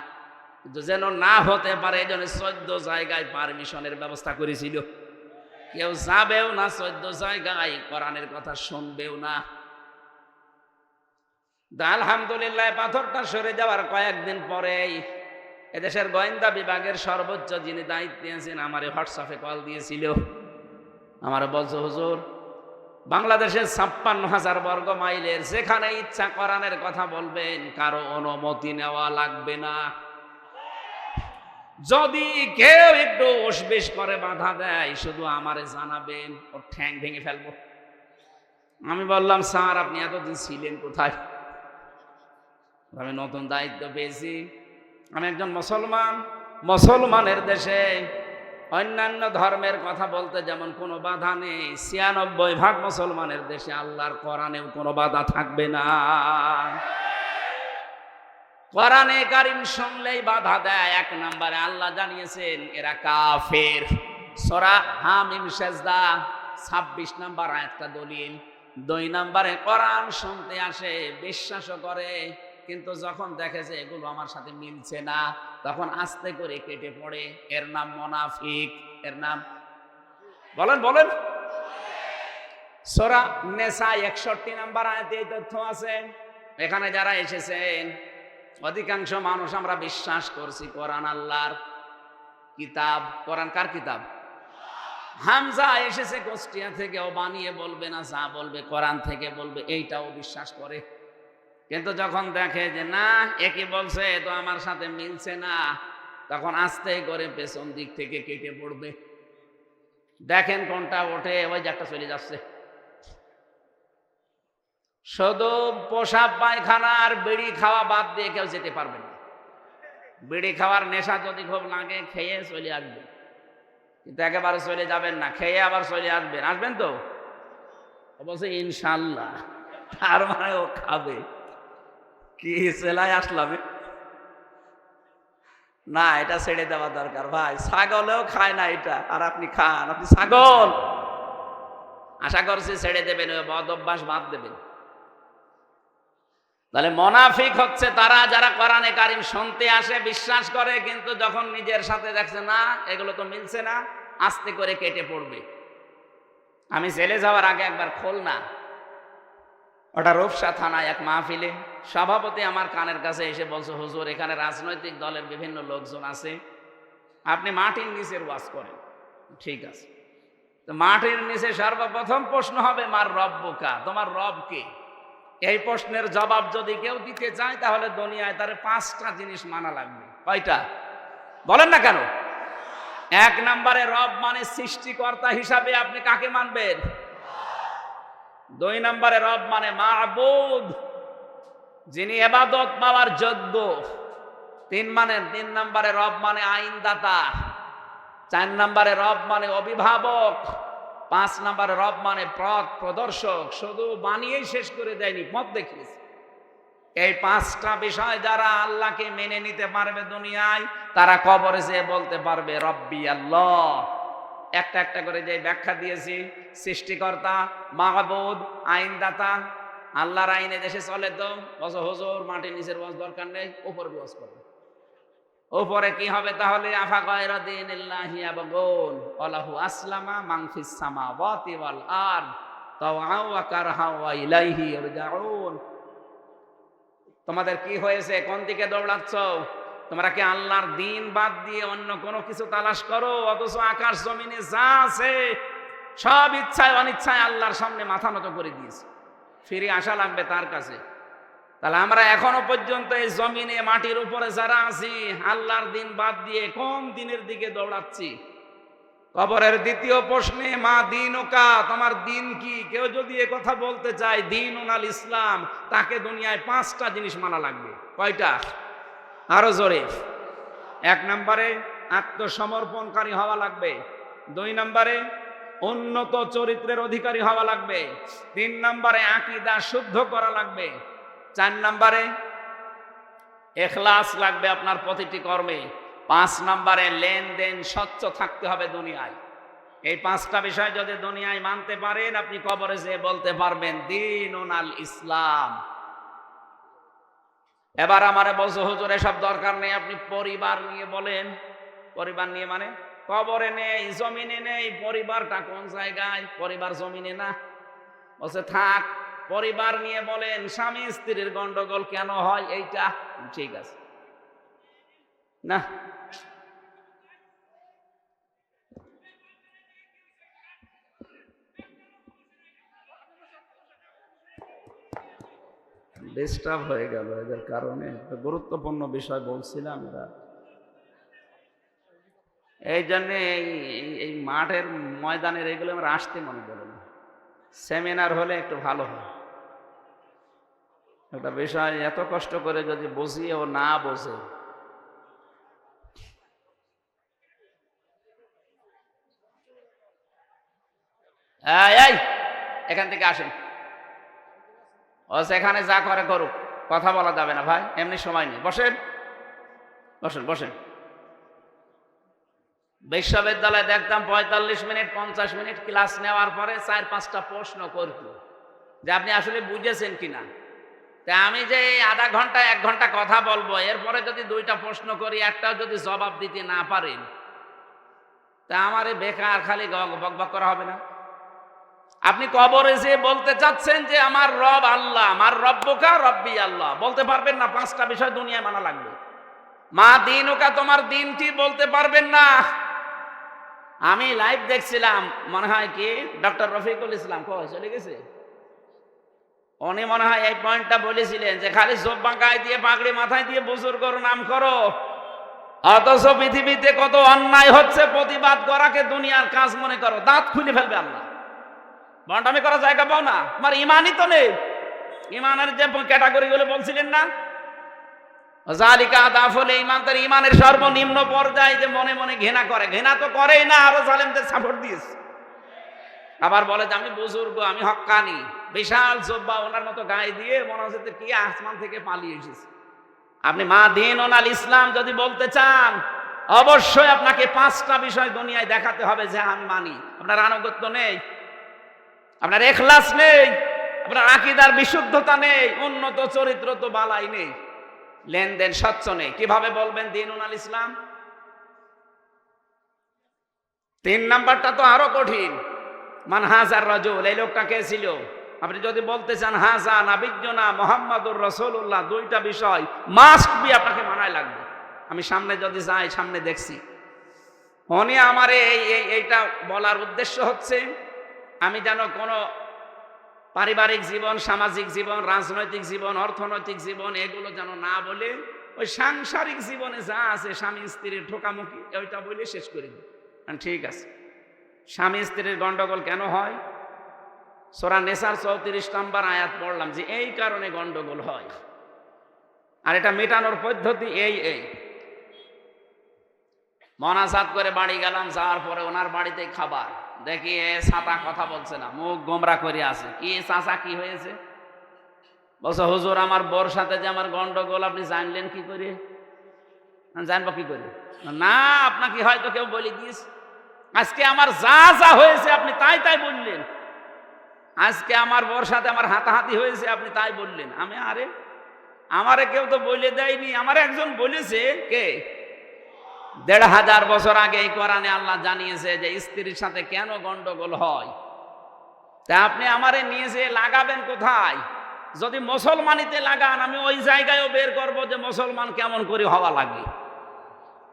Speaker 1: কিন্তু যেন না হতে পারে এই জন্য ১৪ জায়গায় পারমিশনের ব্যবস্থা করেছিল। কেউ যাবেও না ১৪ জায়গায়, কোরআনের কথা শুনবেও না। আলহামদুলিল্লাহ পাথরটা সরে যাওয়ার কয়েকদিন পরেই এদেশের গোয়েন্দা বিভাগের সর্বোচ্চ যিনি দায়িত্বে আছেন আমারে হোয়াটসঅ্যাপে কল দিয়েছিল। আমার বলছে, হুজুর বাংলাদেশের ৫৬,০০০ বর্গ মাইলের যেখানে ইচ্ছা কোরআনের কথা বলবেন, কারো অনুমতি নেওয়া লাগবে না। যদি কেউ একটু উসবিস করে বাধা দেয় শুধু আমারে জানাবেন, ওর ঠ্যাং ভেঙে ফেলবো। আমি বললাম, স্যার আপনি এতদিন ছিলেন কোথায়? আমি নতুন দায়িত্ব পেয়েছি, আমি একজন মুসলমান, মুসলমানের দেশে অন্যান্য ধর্মের কথা বলতে যেমন কোনো বাধা নেই, ৯৬% মুসলমানের দেশে আল্লাহর কোরআনেও কোনো বাধা থাকবে না। কোরআনে কারিম শুনলেই বাধা দেয়। ১ নম্বরে আল্লাহ জানিয়েছেন এরা কাফের, সূরা হামিম সেজদা ২৬ নম্বর আয়াতটা দলিল। ২ নম্বরে কোরআন শুনতে আসে, বিশ্বাসও করে, কিন্তু যখন দেখে যে এগুলো আমার সাথে মিলছে না, তখন আস্তে করে কেটে পড়ে। এর নাম মুনাফিক। এর নাম বলেন বলেন। সূরা নিসা ৬১ নম্বর আয়াতে এই তথ্য আছে। এখানে যারা এসেছেন অধিকাংশ মানুষ আমরা বিশ্বাস করছি কোরআন আল্লাহর কিতাব। কোরআন কার কিতাব? হামজা এসেছে কুষ্টিয়া থেকে, ও বানিয়ে বলবে না, যা বলবে কোরআন থেকে বলবে, এইটাও বিশ্বাস করে। কিন্তু যখন দেখে যে না একই বলছে, তো আমার সাথে মিলছে না, তখন আস্তে করে পেছন দিক থেকে কেটে পড়বে। দেখেন কোনটা ওঠে, ওই যে একটা চলে যাচ্ছে। শুধু পোশাক পায়খানা আর বিড়ি খাওয়া বাদ দিয়ে কেউ যেতে পারবে না। বিড়ি খাওয়ার নেশা যদি খুব লাগে খেয়ে চলে আসবে, কিন্তু একেবারে চলে যাবেন না, খেয়ে আবার চলে আসবেন। আসবেন তো? বলছে ইনশাল্লাহ, তার মানে ও খাবে। কি সেলাই আসলাম না, এটা ছেড়ে দেওয়া দরকার ভাই। ছাগলেও খায় না এটা, আর আপনি খান। আপনি ছাগল, আশা করছি ছেড়ে দেবেন, ওই বদ অভ্যাস বাদ দেবেন। তাহলে মুনাফিক হচ্ছে তারা যারা কোরআনে কারিম শুনতে আসে, বিশ্বাস করে, কিন্তু যখন নিজের সাথে দেখছে না এগুলো তো মিলছে না, আস্তে করে কেটে পড়বে। আমি জেলে যাওয়ার আগে একবার খুলনা, ওটা রূপসা থানায় এক মাহফিলে সভাপতি আমার কানের কাছে এসে বলছে, হুজুর এখানে রাজনৈতিক দলের বিভিন্ন লোকজন আছে, আপনি মাটির নিচের ওয়াজ করেন। ঠিক আছে, তো মাটির নিচে সর্বপ্রথম প্রশ্ন হবে মার রব্বুকা, তোমার রব কে? এই প্রশ্নের জবাব যদি কেউ দিতে চায় তাহলে দুনিয়ায় তার 5টা জিনিস মানা লাগবে। কয়টা বলেন না কেন? ১ নম্বরে রব মানে সৃষ্টিকর্তা হিসাবে আপনি কাকে মানবেন? ২ নম্বরে রব মানে মাবুদ, যিনি ইবাদত পাওয়ার যোগ্য। ৩ নম্বরে রব মানে আইনদাতা। ৪ নম্বরে রব মানে অভিভাবক। ৫ নম্বরে রব মানে পথ প্রদর্শক। শুধু বানিয়েই শেষ করে দেয়নি, পথ দেখিয়েছে। এই 5টা বিষয় যারা আল্লাহকে মেনে নিতে পারবে দুনিয়ায়, তারা কবরে যেয়ে বলতে পারবে রব্বি আল্লাহ। একটা একটা করে যে ব্যাখ্যা দিয়েছি, সৃষ্টিকর্তা, মাহবুদ, আইনদাতা। আল্লাহর আইনে দেশে চলে তো বস, হুজুর মাটির নিচের ওয়াজ দরকার নেই, উপর ওয়াজ করবে। উপরে কি হবে তাহলে? আফা গায়রা দীনিল্লাহি ইয়াবগুন ওয়ালাহু আসলামা মান ফিস সামাওয়াতি ওয়াল আরদ তাওআন ওয়া কারহা ওয়া ইলাইহি ইরজাউন। তোমাদের কি হয়েছে? কোন দিকে দৌড়াচ্ছ? তোমরা কি আল্লাহর দ্বীন বাদ দিয়ে অন্য কোনো কিছু তালাশ করো? অথচ আকাশ জমিনে যা আছে সব ইচ্ছায় অনিচ্ছায় আল্লাহর সামনে মাথা নত করে দিয়েছে, ফিরে আসা লাগবে তার কাছে। তাহলে আমরা এখনো পর্যন্ত এই জমিনে মাটির উপরে যারা আছি, আল্লাহর দিন বাদ দিয়ে কোন দিনের দিকে দৌড়াচ্ছি? কবরের দ্বিতীয় প্রশ্নে মা দীনুকা, তোমার দিন কি? কেউ যদি এ কথা বলতে চায় দীনুনাল ইসলাম, তাকে দুনিয়ায় 5টা জিনিস মানা লাগবে। কয়টা? আরো জোরে। 1 নম্বরে আত্মসমর্পণকারী হওয়া লাগবে। 2 নম্বরে উন্নত চরিত্রের অধিকারী হওয়া লাগবে। 3 নম্বরে আকীদা শুদ্ধ করা লাগবে। 4 নম্বরে ইখলাস লাগবে আপনার প্রতিটি কর্মে। 5 নম্বরে লেনদেন স্বচ্ছ থাকতে হবে দুনিয়ায়। এই 5টা বিষয় যদি দুনিয়ায় মানতে পারেন, আপনি কবরে যেয়ে বলতে পারবেন দীনুনাল ইসলাম। এবার আমারে বলছো হুজুর এসব দরকার নেই, আপনি পরিবার নিয়ে বলেন। পরিবার নিয়ে মানে কবরে নেই, জমিনে নেই, পরিবারটা কোন জায়গায়? পরিবার জমিনে না। বলছে থাক, পরিবার নিয়ে বলেন। স্বামী স্ত্রীর গন্ডগোল কেন হয়? এইটা ঠিক আছে না? ডিস্টার্ব হয়ে গেল এদের কারণে। গুরুত্বপূর্ণ বিষয় বলছিলাম এরা, এই জন্যে এই মাঠের ময়দানের এগুলো আমার আসতে মনে করে না। সেমিনার হলে একটু ভালো হয়। একটা বিষয় এত কষ্ট করে যদি বুঝিয়ে ও না বোঝে, এই এখান থেকে আসেন। ও সেখানে যা করে করুক, কথা বলা যাবে না ভাই, এমনি সময় নেই। বসেন বসেন বসেন। বিশ্ববিদ্যালয়ে দেখতাম 45 মিনিট 50 মিনিট ক্লাস নেওয়ার পরে 4-5টা প্রশ্ন করত যে আপনি আসলে বুঝেছেন কিনা। তা আমি যে আধা ঘন্টা 1 ঘন্টা কথা বলবো, এরপরে যদি 2টা প্রশ্ন করি, একটাও যদি জবাব দিতে না পারেন, তা আমারে বেকার খালি বকবক করা হবে না? আপনি কবরে যে বলতে চাচ্ছেন যে আমার রব আল্লাহ, আমার রব্বুকা রব্বি আল্লাহ, বলতে পারবেন না? 5টা বিষয় দুনিয়ায় মানা লাগবে। মা দীনুকা, তোমার দিন কি? বলতে পারবেন না। আমি লাইভ দেখছিলাম, মনে হয় কি ডক্টর রফিকুল ইসলাম চলে গেছে, উনি মনে হয় এই পয়েন্টটা বলেছিলেন যে খালি জোব্বা গায়ে দিয়ে পাগড়ি মাথায় দিয়ে বুজুর্গর নাম করো, অথচ পৃথিবীতে কত অন্যায় হচ্ছে, প্রতিবাদ করাকে দুনিয়ার কাজ মনে করো। দাঁত খুলে ফেলবে আল্লাহ। বন্ডামি করার জায়গা পাও না, তোমার ইমানই তো নেই। ইমানের যে ক্যাটাগরি গুলো বলছিলেন না, জালিকা দাফল ঈমান, তার ইমানের সর্বনিম্ন পর্যায়ে যে মনে মনে ঘৃণা করে, ঘৃণা তো করেই না, আরো জালেমদের সাপোর্ট দিয়েছে। আবার বলে যে আমি বুজুর্গ, আমি হক্কানি, বিশাল জব্বা ওনার মতো গায়ে দিয়ে মনে হচ্ছে কি আসমান থেকে পালিয়ে এসেছে। আপনি মা দীনুনাল ইসলাম যদি বলতে চান, অবশ্যই আপনাকে 5টা বিষয় দুনিয়ায় দেখাতে হবে যে আমি মানি। আপনার আনুগত্য নেই, আপনার ইখলাস নেই, আপনার আকীদার বিশুদ্ধতা নেই, উন্নত চরিত্র তো বালাই নেই, লেনদেন স্বচ্ছ নেই, কিভাবে বলবেন দীনুনাল ইসলাম? 3 নাম্বারটা তো আরো কঠিন। মান হাজার রাজুল, এই লোকটা কে ছিল? আপনি যদি বলতে চান হাজা নাবিয়্যুনা মুহাম্মাদুর রাসূলুল্লাহ, 2টা বিষয় মাস্ট বি আপনাকে মানায় লাগবে। আমি সামনে যদি যাই, সামনে দেখছি উনি আমারে এইটা বলার উদ্দেশ্য হচ্ছে আমি যেন কোনো পারিবারিক জীবন, সামাজিক জীবন, রাজনৈতিক জীবন, অর্থনৈতিক জীবন এগুলো যেন না বলে ওই সাংসারিক জীবনে যা আছে স্বামী স্ত্রীর ঠোকামুখি ওইটা বলে শেষ করে দিই। ঠিক আছে, স্বামী স্ত্রীর গন্ডগোল কেন হয়? সূরা নিসার 34 নম্বর আয়াত পড়লাম যে এই কারণে গন্ডগোল হয়, আর এটা মেটানোর পদ্ধতি এই মনাজাত করে বাড়ি গেলাম, যাওয়ার পরে ওনার বাড়িতে খাবার দেখি ছাতা কথা বলছে না, মুখ গোমরা করে আছে। কি চাচা, কি হয়েছে? বলছে হুজুর আমার বোর সাথে যে আমার গন্ডগোল, আপনি জানলেন কি করে? জানবো কি করে? না, আপনাকে হয়তো কেউ বলে দিয়েছে। আজকে আমার যা যা হয়েছে আপনি তাই তাই বললেন। আজকে আমার বোর সাথে আমার হাতাহাতি হয়েছে, আপনি তাই বললেন। আমি আরে আমারে কেউ তো বলে দেয়নি, আমার একজন বলেছে। কে? 1500 বছর আগে এই কোরআনে আল্লাহ জানিয়েছে যে স্ত্রীর সাথে কেন গন্ডগোল হয়। তা আপনি আমারে নিয়ে যে লাগাবেন কোথায়? যদি মুসলমানিতে লাগান, আমি ওই জায়গায়ও বের করব যে মুসলমান কেমন করে হওয়া লাগে।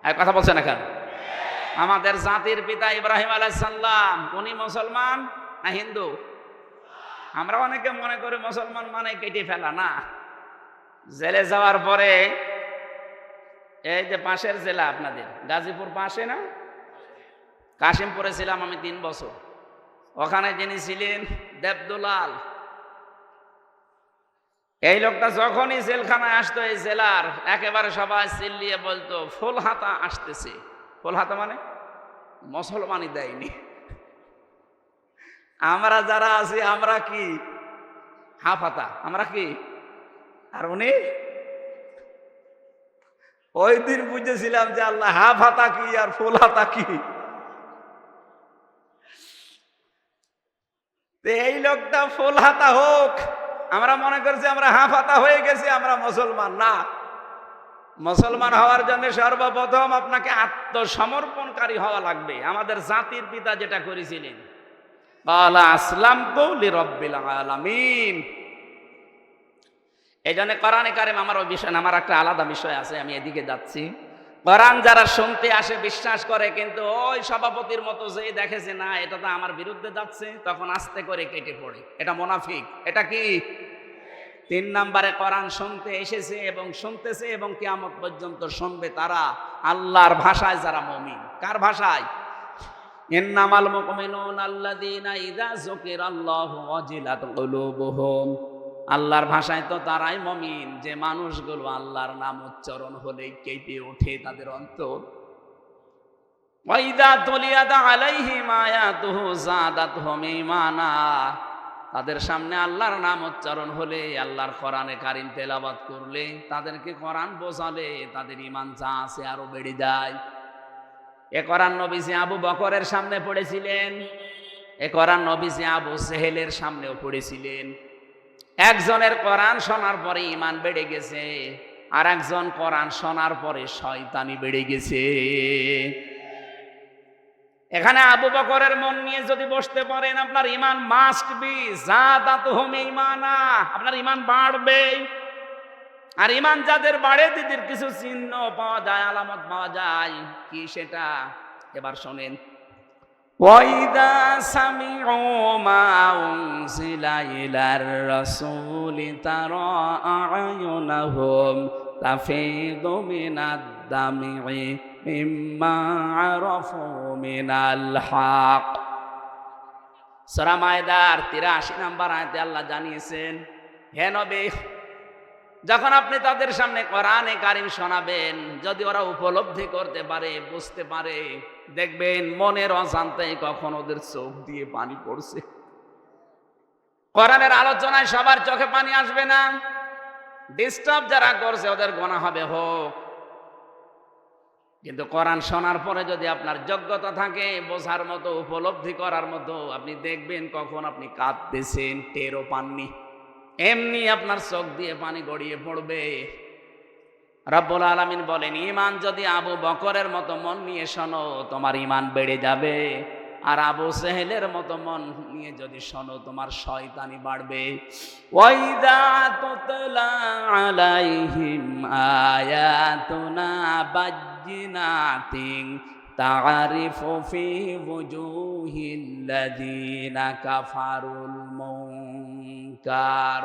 Speaker 1: এক কথা বলছেন না কেন? আমাদের জাতির পিতা ইব্রাহিম আলাইহিস সালাম, উনি মুসলমান না হিন্দু? আমরা অনেকে মনে করি মুসলমান মানে কেটে ফেলা, না। জেলে যাওয়ার পরে এই যে পাশের জেলা আপনাদের গাজীপুর পাশে না, কাশিমপুরে ছিলাম আমি 3 বছর। ওখানে যিনি ছিলেন দেবদুলাল, এই লোকটা যখনই জেলখানায় আসতো এই জেলার একেবারে সবাই চিল্লিয়ে বলতো ফুলহাতা আসতেছে। ফুলহাতা মানে মুসলমানই দেয়নি, আমরা যারা আছি আমরা কি হাফাতা, আমরা কি। আর উনি ওই দিন বুঝেছিলাম যে আল্লাহ হাফাতা কি আর ফুলহাতা কি। এই লোকটা ফুলহাতা হোক, আমরা মনে করছি আমরা হাফাতা হয়ে গেছি, আমরা মুসলমান না। মুসলমান হওয়ার জন্য সর্বপ্রথম আপনাকে আত্মসমর্পণকারী হওয়া লাগবে। আমাদের জাতির পিতা যেটা করেছিলেন, ক্বালা আসলামতু লিরাব্বিল আলামিন। এই জন্য কোরআনে কারিম আমার ওই বিষয়, আমার একটা আলাদা বিষয় আছে, আমি এদিকে যাচ্ছি। কোরআন যারা শুনতে আসে বিশ্বাস করে, কিন্তু ওই সভাপতির মতো যে দেখেছে না এটা তো আমার বিরুদ্ধে যাচ্ছে, তখন আস্তে করে কেটে পড়ে, এটা মুনাফিক। এটা কি 3 নম্বরে কোরআন শুনতে এসেছে এবং শুনতেছে এবং কিয়ামত পর্যন্ত শুনবে তারা আল্লাহর ভাষায় যারা মুমিন। কার ভাষায়? ইন্নামাল মুমিনুনা আল্লাযীনা ইযা যুকিরাল্লাহু ওয়াজিলাত কুলুবুহুম। আল্লাহর ভাষায় তো তারাই মুমিন যে মানুষগুলো আল্লাহর নাম উচ্চারণ হলেই কেঁপে ওঠে তাদের অন্তর। ওয়া ইযা তুলিয়াত আলাইহিম আয়াতুহু যাদাতহুম ঈমানা। তাদের সামনে আল্লাহর নাম উচ্চারণ হলে, আল্লাহর কোরআনে কারিম তেলাওয়াত করলে, তাদেরকে কোরআন বোঝালে তাদের ঈমান যা আছে আরো বেড়ে যায়। এ কোরআন নবীজি আবু বকরের সামনে পড়েছিলেন, এ কোরআন নবীজি আবু জেহেলের সামনেও পড়েছিলেন। একজনের কোরআন শোনার পরে ঈমান বেড়ে গেছে, আর একজন কোরআন শোনার পরে শয়তানি বেড়ে গেছে। এখানে আবু বকরের মন নিয়ে যদি বসতে পারেন, আপনার ঈমান মাস্ট বি যাদাতুহুম ঈমানা, আপনার ঈমান বাড়বে। আর ঈমান যাদের বাড়ে তাদের কিছু চিহ্ন পাওয়া যায়, আলামত পাওয়া যায়। কি সেটা? এবার শোনেন। ওয়াইদা সামিউ মা উনজিলা ইলার রাসূলি তারা আ'য়ুনাহুম তাফিদু মিনাদ দামি মিম্মা আরাফু মিনাল হক। সূরা মায়দার 83 নম্বর আয়াতে আল্লাহ জানিয়েছেন, হে নবী, যখন আপনি তাদের সামনে কোরআনে কারিম শোনাবেন, যদি ওরা উপলব্ধি করতে পারে, বুঝতে পারে, দেখবেন মনের অজান্তেই কখন ওদের চোখ দিয়ে পানি পড়ছে। কোরআনের আলোচনায় সবার চোখে পানি আসবে না, ডিস্টার্ব যারা করছে ওদের গুনাহ হবে হোক। কিন্তু কোরআন শোনার পরে যদি আপনার যোগ্যতা থাকে বোঝার মতো, উপলব্ধি করার মতো, আপনি দেখবেন কখন আপনি কাঁদতেছেন টেরও পাননি, এমনি আপনার চোখ দিয়ে পানি গড়িয়ে পড়বে। রব্বুল আলামিন বলেন, ঈমান যদি আবু বকরের মতো মন নিয়ে শোনো তোমার ঈমান বেড়ে যাবে, আর আবু জেহেলের মতো মন নিয়ে যদি শোনো তোমার শয়তানি বাড়বে। ওয়াইদা তুতলা আলাইহিম আয়াতুনা বাজ্জিনাতিন তা'রিফু ফি ওয়ুজুহিল্লাযীনা কাফারুল মুনকার।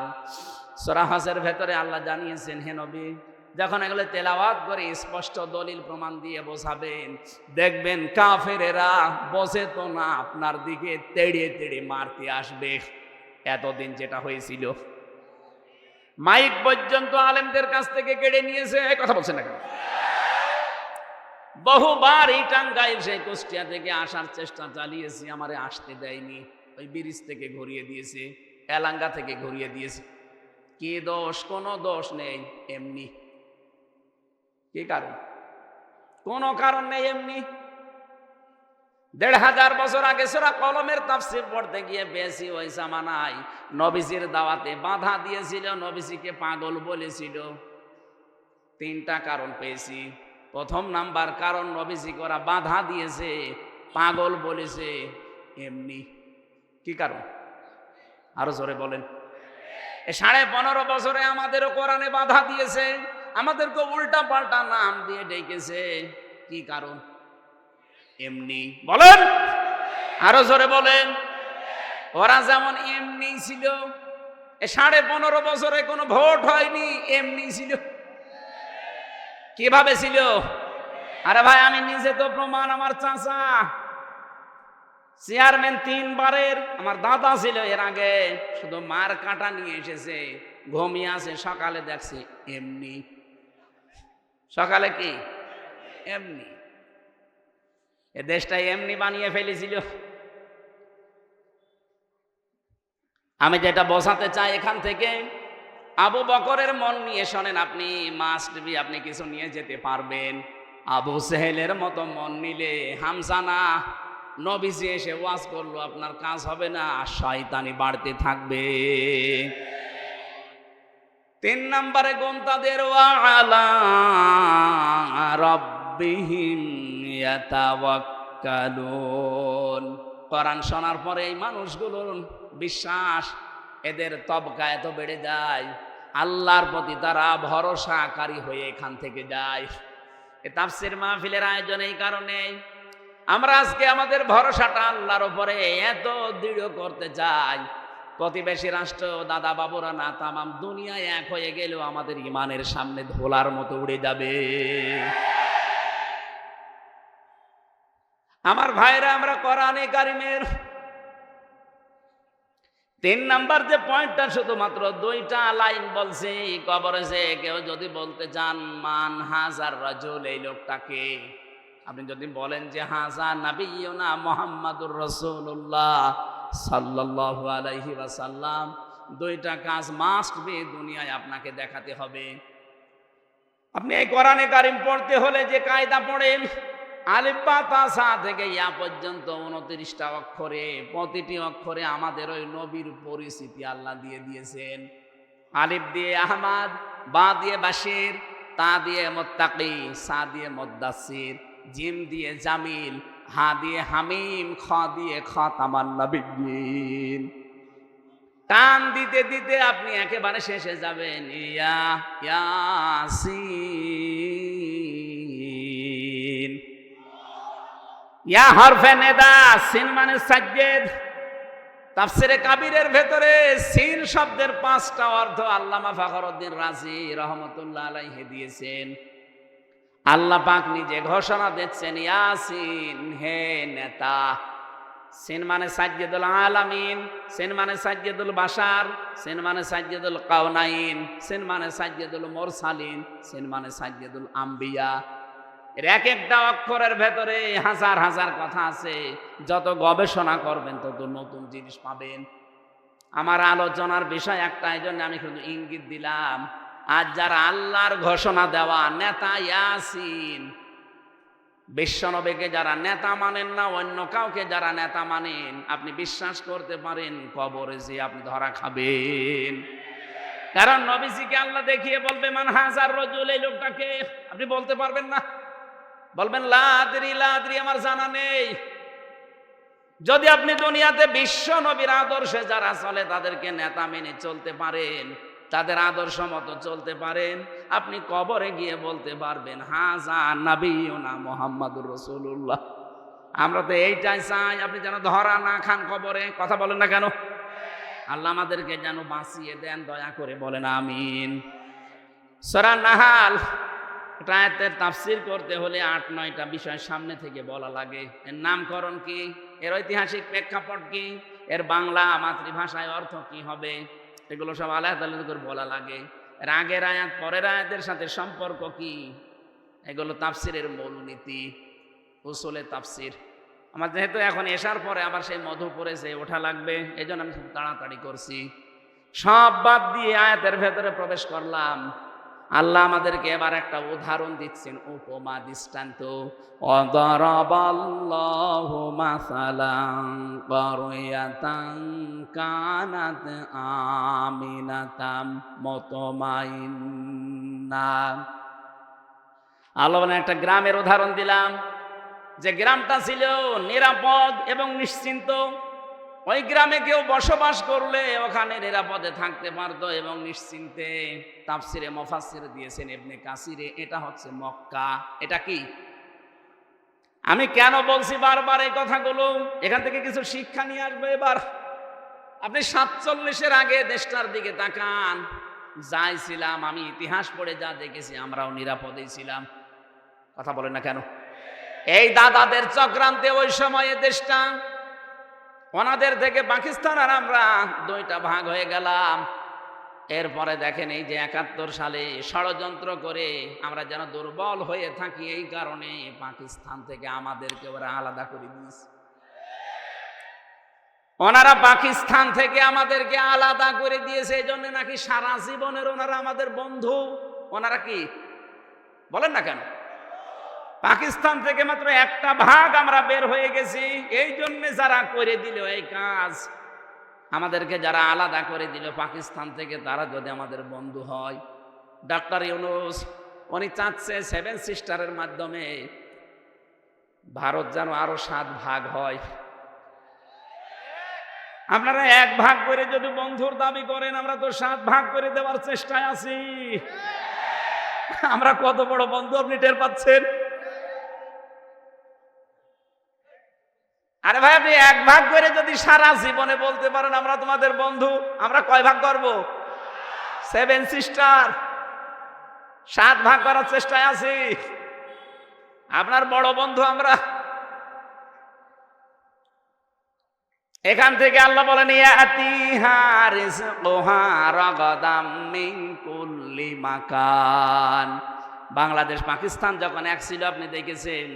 Speaker 1: সূরা হজের ভেতরে আল্লাহ জানিয়েছেন, হে নবী, যখন এগুলো তেলাওয়াত করে স্পষ্ট দলিল প্রমাণ দিয়ে বোঝাবেন, দেখবেন কাফেরেরা বসে তো না, আপনার দিকে তেড়ে তেড়ে মারতে আসবে। এতদিন যেটা হয়েছিল, মাইক পর্যন্ত আলেমদের কাছ থেকে কেড়ে নিয়েছে। কথা বলছেন না কেন? বহুবার এই টাঙ্গাইল সেই কুষ্টিয়া থেকে আসার চেষ্টা চালিয়েছি, আমারে আসতে দেয়নি। ওই ব্রিজ থেকে ঘুরিয়ে দিয়েছে, এলাঙ্গা থেকে ঘুরিয়ে দিয়েছে। কি দোষ? কোনো দোষ নেই, এমনি। কি কারণ? কোনো কারণ নেই, এমনি। ১৫০০ বছর আগে সূরা কলমের তাফসীর পড়তে গিয়ে পেয়েছি, ওই জামানায় নবীজির দাওয়াতে বাধা দিয়েছিল, নবীজিকে পাগল বলেছিল। 3টা কারণ পেয়েছি। প্রথম নাম্বার কারণ, নবীজিকে ওরা বাধা দিয়েছে, পাগল বলেছে, এমনি। কি কারণ? আরো জোরে বলেন। 15.5 বছরে আমাদেরও কোরআনে বাধা দিয়েছে, আমাদেরকে উল্টা পাল্টা নাম দিয়ে ডেকেছে। কি কারণ? এমনি। বলেন, আরো জোরে বলেন। ওরা যেমন এমনি ছিল, 15.5 বছরে কোনো ভোট হয়নি, এমনি ছিল। কিভাবে ছিল? আরে ভাই, আমি নিজে তো প্রমাণ, আমার চাচা চেয়ারম্যান 3 বারের। আমার দাদা ছিল এর আগে, শুধু মার কাটা নিয়ে এসেছে, ঘুমিয়ে আছে, সকালে দেখছে এমনি। সকালে কি এমনি। এ দেশটা এমনি বানিয়ে ফেলেছিল। আমি যেটা বোঝাতে চাই এখান থেকে, আবু বকরের মন নিয়ে শোনেন, আপনি মাস্ট বি আপনি কিছু নিয়ে যেতে পারবেন। আবু সেহেলের মতো মন নিলে হামজা না, নবীজি এসে ওয়াজ করলো আপনার কাজ হবে না, শয়তানি বাড়তে থাকবে। 3 নম্বরে গুণ তাদের, ওয়া আলা রাব্বিহিম ইয়াতাওয়াক্কালুন। কোরআন শোনার পরে এই মানুষগুলোর বিশ্বাস, এদের তবকা এত বেড়ে যায়, আল্লাহর প্রতি তারা ভরসাকারী হয়ে এখান থেকে যায়। এ তাফসীর মাহফিলের আয়োজন এই কারণে। আমরা আজকে আমাদের ভরসাটা আল্লাহর উপরে এত দৃঢ় করতে চাই, প্রতিবেশী রাষ্ট্র দাদা বাবুরা না, তামাম দুনিয়ায় এক হয়ে গেলেও আমাদের ইমানের সামনে ধোলার মতো উড়ে যাবে। আমার ভাইরা, আমরা কোরআনে কারিমের 3 নাম্বার যে পয়েন্টটা, শুধুমাত্র 2টা লাইন বলছি। কবরে যে কেউ যদি বলতে চান মান হাজার রাজুল, এই লোকটাকে আপনি যদি বলেন যে হাজা নাবিয়ুনা মুহাম্মাদুর রাসূলুল্লাহ সাল্লাল্লাহু আলাইহি ওয়াসাল্লাম, 2টা কাজ মাস্ট বি দুনিয়ায় আপনাকে দেখাতে হবে। আপনি এই কোরআনে কারিম পড়তে হলে যে কায়দা পড়েন, আলিফ বা তা সা থেকে ইয়া পর্যন্ত 29টা অক্ষরে, প্রতিটি অক্ষরে আমাদের ওই নবীর পরিচিতি আল্লাহ দিয়ে দিয়েছেন। আলিফ দিয়ে আহমদ, বা দিয়ে বাশির, তা দিয়ে মুত্তাকি, সা দিয়ে মুদ্দাসির, জিম দিয়ে জামিল, হা দিয়ে হামিম, খ দিয়ে খাতামান নবিয়্যিন। টান দিতে দিতে আপনি একেবারে শেষে যাবেন, ইয়া ইয়াসিন। ইয়া হরফে নেদা, সিন মানে সাজ্জেদ। তাফসিরে কাবীরের ভেতরে সিন শব্দের 5টা অর্থ আল্লামা ফখরুদ্দীন রাজি রহমতুল্লাহ আলাইহি দিয়েছেন। আল্লাহ পাক নিজে ঘোষণা দিচ্ছেন, ইয়াসিন, হে নেতা। সিন মানে সাজ্জেদুল আলামিন, সিন মানে সাজ্জেদুল বাশার, সিন মানে সাজ্জেদুল কাউনাইন, সিন মানে সাজ্জেদুল মুরসালিন, সিন মানে সাজ্জেদুল আম্বিয়া। এর এক একটা অক্ষরের ভেতরে হাজার হাজার কথা আছে। যত গবেষণা করবেন তত নতুন জিনিস পাবেন। আমার আলোচনার বিষয় একটা, এই জন্য আমি শুধু ইঙ্গিত দিলাম। আজ যারা আল্লাহর ঘোষণা দেওয়া নেতা ইয়াসিন, বিশ্বনবীকে যারা নেতা মানেন না, অন্য কাউকে যারা নেতা মানেন, আপনি বিশ্বাস করতে পারেন কবরে যে আপনি ধরা খাবেন। কারণ নবীজিকে আল্লাহ দেখিয়ে বলবে মান হাজার রাজুল, এই লোকটাকে আপনি বলতে পারবেন না, বলবেন লা আদরি, লা আদরি, আমার জানা নেই। যদি আপনি দুনিয়াতে বিশ্ব নবীর আদর্শে যারা চলে তাদেরকে নেতা মেনে চলতে পারেন, তাদের আদর্শ মতো চলতে পারেন, আপনি কবরে গিয়ে বলতে পারবেন হাজা নাবিয়ুনা মুহাম্মাদুর রাসূলুল্লাহ। আমরা তো এইটাই চাই, আপনি যেন ধরা না খান কবরে। কথা বলেন না কেন? আল্লাহ আমাদেরকে যেন বাঁচিয়ে দেন, দয়া করে বলেন আমিন। সূরা নাহাল, এটা আয়াতের তাফসীর করতে হলে 8-9টা বিষয় সামনে থেকে বলা লাগে। এর নামকরণ কি, এর ঐতিহাসিক প্রেক্ষাপট কি, এর বাংলা মাতৃভাষায় অর্থ কি হবে, এগুলো সব আলাদা আলাদা করে বলা লাগে। এর আগের আয়াত পরের আয়াতের সাথে সম্পর্ক কি, এগুলো তাফসীরের মূলনীতি, উসুলে তাফসীর। আমার যেহেতু এখন এশার পরে আবার সেই মধু পড়েছে, ওঠা লাগবে, এই জন্য আমি খুব তাড়াতাড়ি করছি। সব বাদ দিয়ে আয়াতের ভেতরে প্রবেশ করলাম। আল্লাহ আমাদেরকে এবার একটা উদাহরণ দিচ্ছেন, উপমা দৃষ্টান্ত। অদরাবাল্লাহু মাসালান কারয়াতান কানাত আমিনাতাম মুতমাইন্না। আল্লাহ একটা গ্রামের উদাহরণ দিলাম, যে গ্রামটা ছিল নিরাপদ এবং নিশ্চিন্ত। ওই গ্রামে কেউ বসবাস করলে ওখানে নিরাপদে থাকতে পারতো এবং নিশ্চিন্তে। তাফসিরে মুফাসসির দিয়েছেন ইবনে কাসিরে, এটা হচ্ছে মক্কা। এটা কি, আমি কেন বলছি বারবার এই কথাগুলো, এখান থেকে কিছু শিক্ষা নিয়ে আসবে। এবার আপনি 47-এর আগে দেশটার দিকে তাকান, যাই ছিলাম, আমি ইতিহাস পড়ে যা দেখেছি, আমরাও নিরাপদেই ছিলাম। কথা বলেন না কেন? এই দাদাদের চক্রান্তে ওই সময়ে দেশটা ওনাদের থেকে পাকিস্তান আর আমরা দুইটা ভাগ হয়ে গেলাম। এরপরে দেখেন এই যে ৭১ সালে ষড়যন্ত্র করে আমরা যেন দুর্বল হয়ে থাকি, এই কারণে পাকিস্তান থেকে আমাদেরকে ওরা আলাদা করে দিয়েছে। ওনারা পাকিস্তান থেকে আমাদেরকে আলাদা করে দিয়েছে, এই জন্য নাকি সারা জীবনের ওনারা আমাদের বন্ধু। ওনারা কি বলেন না কেন? পাকিস্তান থেকে মাত্র একটা ভাগ আমরা বের হয়ে গেছি, এই জন্য যারা করে দিল এই কাজ, আমাদেরকে যারা আলাদা করে দিল পাকিস্তান থেকে, তারা যদি আমাদের বন্ধু হয়। ডক্টর ইউনূস উনি চাচ্ছে 7 সিস্টারের মাধ্যমে ভারত যেন আরো 7 ভাগ হয়। আপনারা 1 ভাগ করে যদি বন্ধুর দাবি করেন, আমরা তো 7 ভাগ করে দেওয়ার চেষ্টায় আছি। আমরা কত বড় বন্ধু আপনি টের পাচ্ছেন? আরে ভাই, আপনি 1 ভাগ করে যদি সারা জীবনে বলতে পারেন আমরা তোমাদের বন্ধু, আমরা কয় ভাগ করব? 7 সিস্টার, 7 ভাগ করার চেষ্টায় আছি। আপনার বড় বন্ধু আমরা। এখান থেকে আল্লাহ বলেন ইয়াতিহা রিজকুহা রাগাদাম মিন কুল্লি মাকান। বাংলাদেশ পাকিস্তান যখন এক ছিল আপনি দেখেছেন,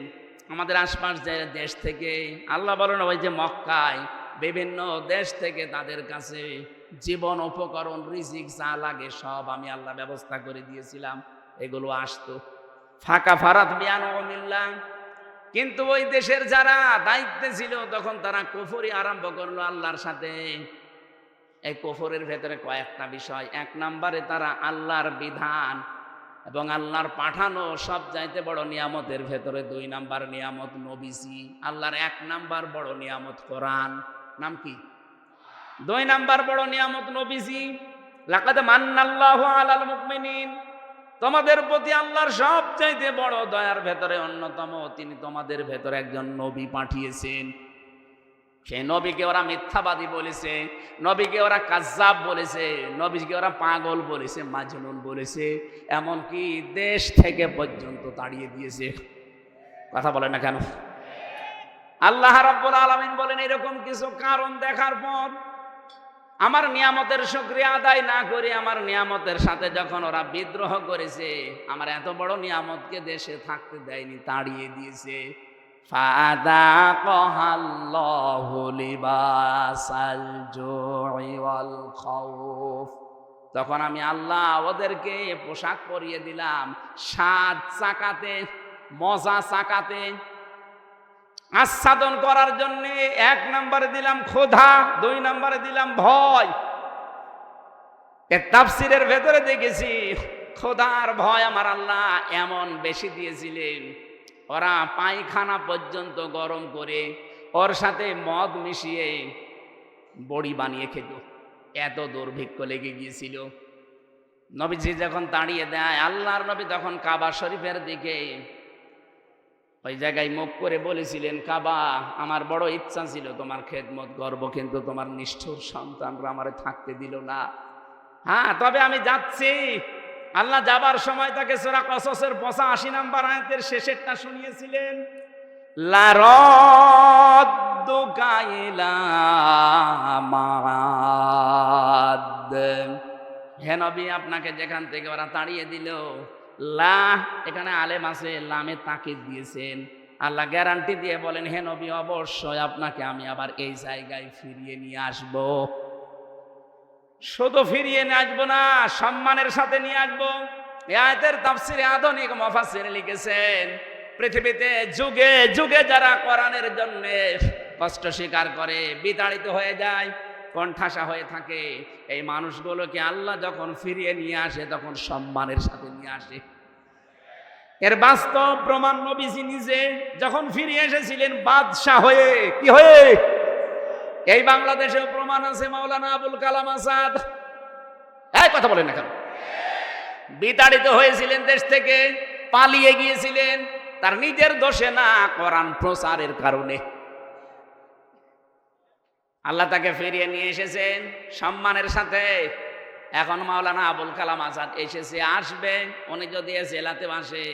Speaker 1: আমাদের আশপাশ যে দেশ থেকে আল্লাহ বলেন ওই যে মক্কায় বিভিন্ন দেশ থেকে তাদের কাছে জীবন উপকরণ রিজিক যা লাগে সব আমি আল্লাহ ব্যবস্থা করে দিয়েছিলাম, এগুলো আসতো। ফাঁকা ফারাত বিয়ান মিল্লাহ। কিন্তু ওই দেশের যারা দায়িত্বে ছিল তখন তারা কুফরি আরম্ভ করলো আল্লাহর সাথে। এই কুফরের ভেতরে কয়েকটা বিষয়। 1 নম্বরে তারা আল্লাহর বিধান এবং আল্লাহর পাঠানো সব চাইতে বড় নিয়ামতের ভেতরে 2 নাম্বার নিয়ামত নবীজি। আল্লাহর 1 নাম্বার বড় নিয়ামত কোরআন। নাম কি? 2 নাম্বার বড় নিয়ামত নবীজি। লাকাদ মান্নাল্লাহু আলাল মুমিনিন। তোমাদের প্রতি আল্লাহর সব চাইতে বড় দয়ার ভেতরে অন্যতম, তিনি তোমাদের ভেতরে একজন নবী পাঠিয়েছেন। সেই নবীকে ওরা মিথ্যাবাদী বলেছে, নবীকে ওরা কাজ্জাব বলেছে, নবীকে ওরা পাগল বলেছে, মাজনুন বলেছে, এমনকি দেশ থেকে পর্যন্ত তাড়িয়ে দিয়েছে। কথা বলে না কেন? আল্লাহ রাব্বুল আলামিন বলেন এরকম কিছু কারণ দেখার পর আমার নিয়ামতের শুকরিয়া আদায় না করে আমার নিয়ামতের সাথে যখন ওরা বিদ্রোহ করেছে, আমার এত বড় নিয়ামতকে দেশে থাকতে দেয়নি, তাড়িয়ে দিয়েছে। ফাযাকাল্লাহু লিবাসাল জুই ওয়াল খাউফ। তখন আমি আল্লাহ ওদেরকে পোশাক পরিয়ে দিলাম স্বাদ চাকাতে, মজা চাকাতে, আস্বাদন করার জন্য। 1 নম্বরে দিলাম ক্ষুধা, 2 নম্বরে দিলাম ভয়। এর তাফসীরের ভেতরে দেখেছি ক্ষুধার ভয় আমার আল্লাহ এমন বেশি দিয়েছিলেন, ওরা পায়খানা পর্যন্ত গরম করে ওর সাথে মদ মিশিয়ে বড়ি বানিয়ে খেত। এত দুর্ভিক্ষ লেগে গিয়েছিল। নবীজি যখন তাড়িয়ে দেয়, আল্লাহর নবী তখন কাবা শরীফের দিকে ওই জায়গায় মুখ করে বলেছিলেন, কাবা, আমার বড় ইচ্ছা ছিল তোমার খেদমত করব, কিন্তু তোমার নিষ্ঠুর সন্তানরা আমারে থাকতে দিল না। হ্যাঁ, তবে আমি যাচ্ছি। আল্লাহ যাবার সময় তাকে সূরা কসসের 85 নম্বর আয়াতের শেষেরটা শুনিয়েছিলেন, লা রাদ্দুকা ইলা মাদ। হে নবী, আপনাকে যেখান থেকে ওরা তাড়িয়ে দিল, লা এখানে আলেম আছে, লামে তাকিদ দিয়েছেন। আল্লাহ গ্যারান্টি দিয়ে বলেন, হে নবী, অবশ্যই আপনাকে আমি আবার এই জায়গায় ফিরিয়ে নিয়ে আসব। শুধু ফিরিয়ে নিয়ে আসবো না, সম্মানের সাথে নিয়ে আসবো। এই আয়াতের তাফসীরে আধুনিক মুফাসসির লিখেছেন, পৃথিবীতে যুগে যুগে যারা কোরআনের জন্য কষ্ট স্বীকার করে, বিতাড়িত হয়ে যায়, কণ্ঠাসা হয়ে থাকে, এই মানুষগুলোকে আল্লাহ যখন ফিরিয়ে নিয়ে আসে তখন সম্মানের সাথে নিয়ে আসে। এর বাস্তব প্রমাণ নবীজি নিজে যখন ফিরে এসেছিলেন বাদশাহ হয়ে। কি হয়ে? এই বাংলাদেশেও প্রমাণ আছে, মাওলানা আবুল কালাম আজাদ। এই কথা বলেন না কেন? বিতাড়িত হয়েছিলেন দেশ থেকে, পালিয়ে গিয়েছিলেন, তার নিজের দোষে না, কোরআন প্রচারের কারণে। আল্লাহ তাকে ফিরিয়ে নিয়ে এসেছেন সম্মানের সাথে। এখন মাওলানা আবুল কালাম আজাদ এসেছে, আসবে। উনি যদি জেলাতে আসে,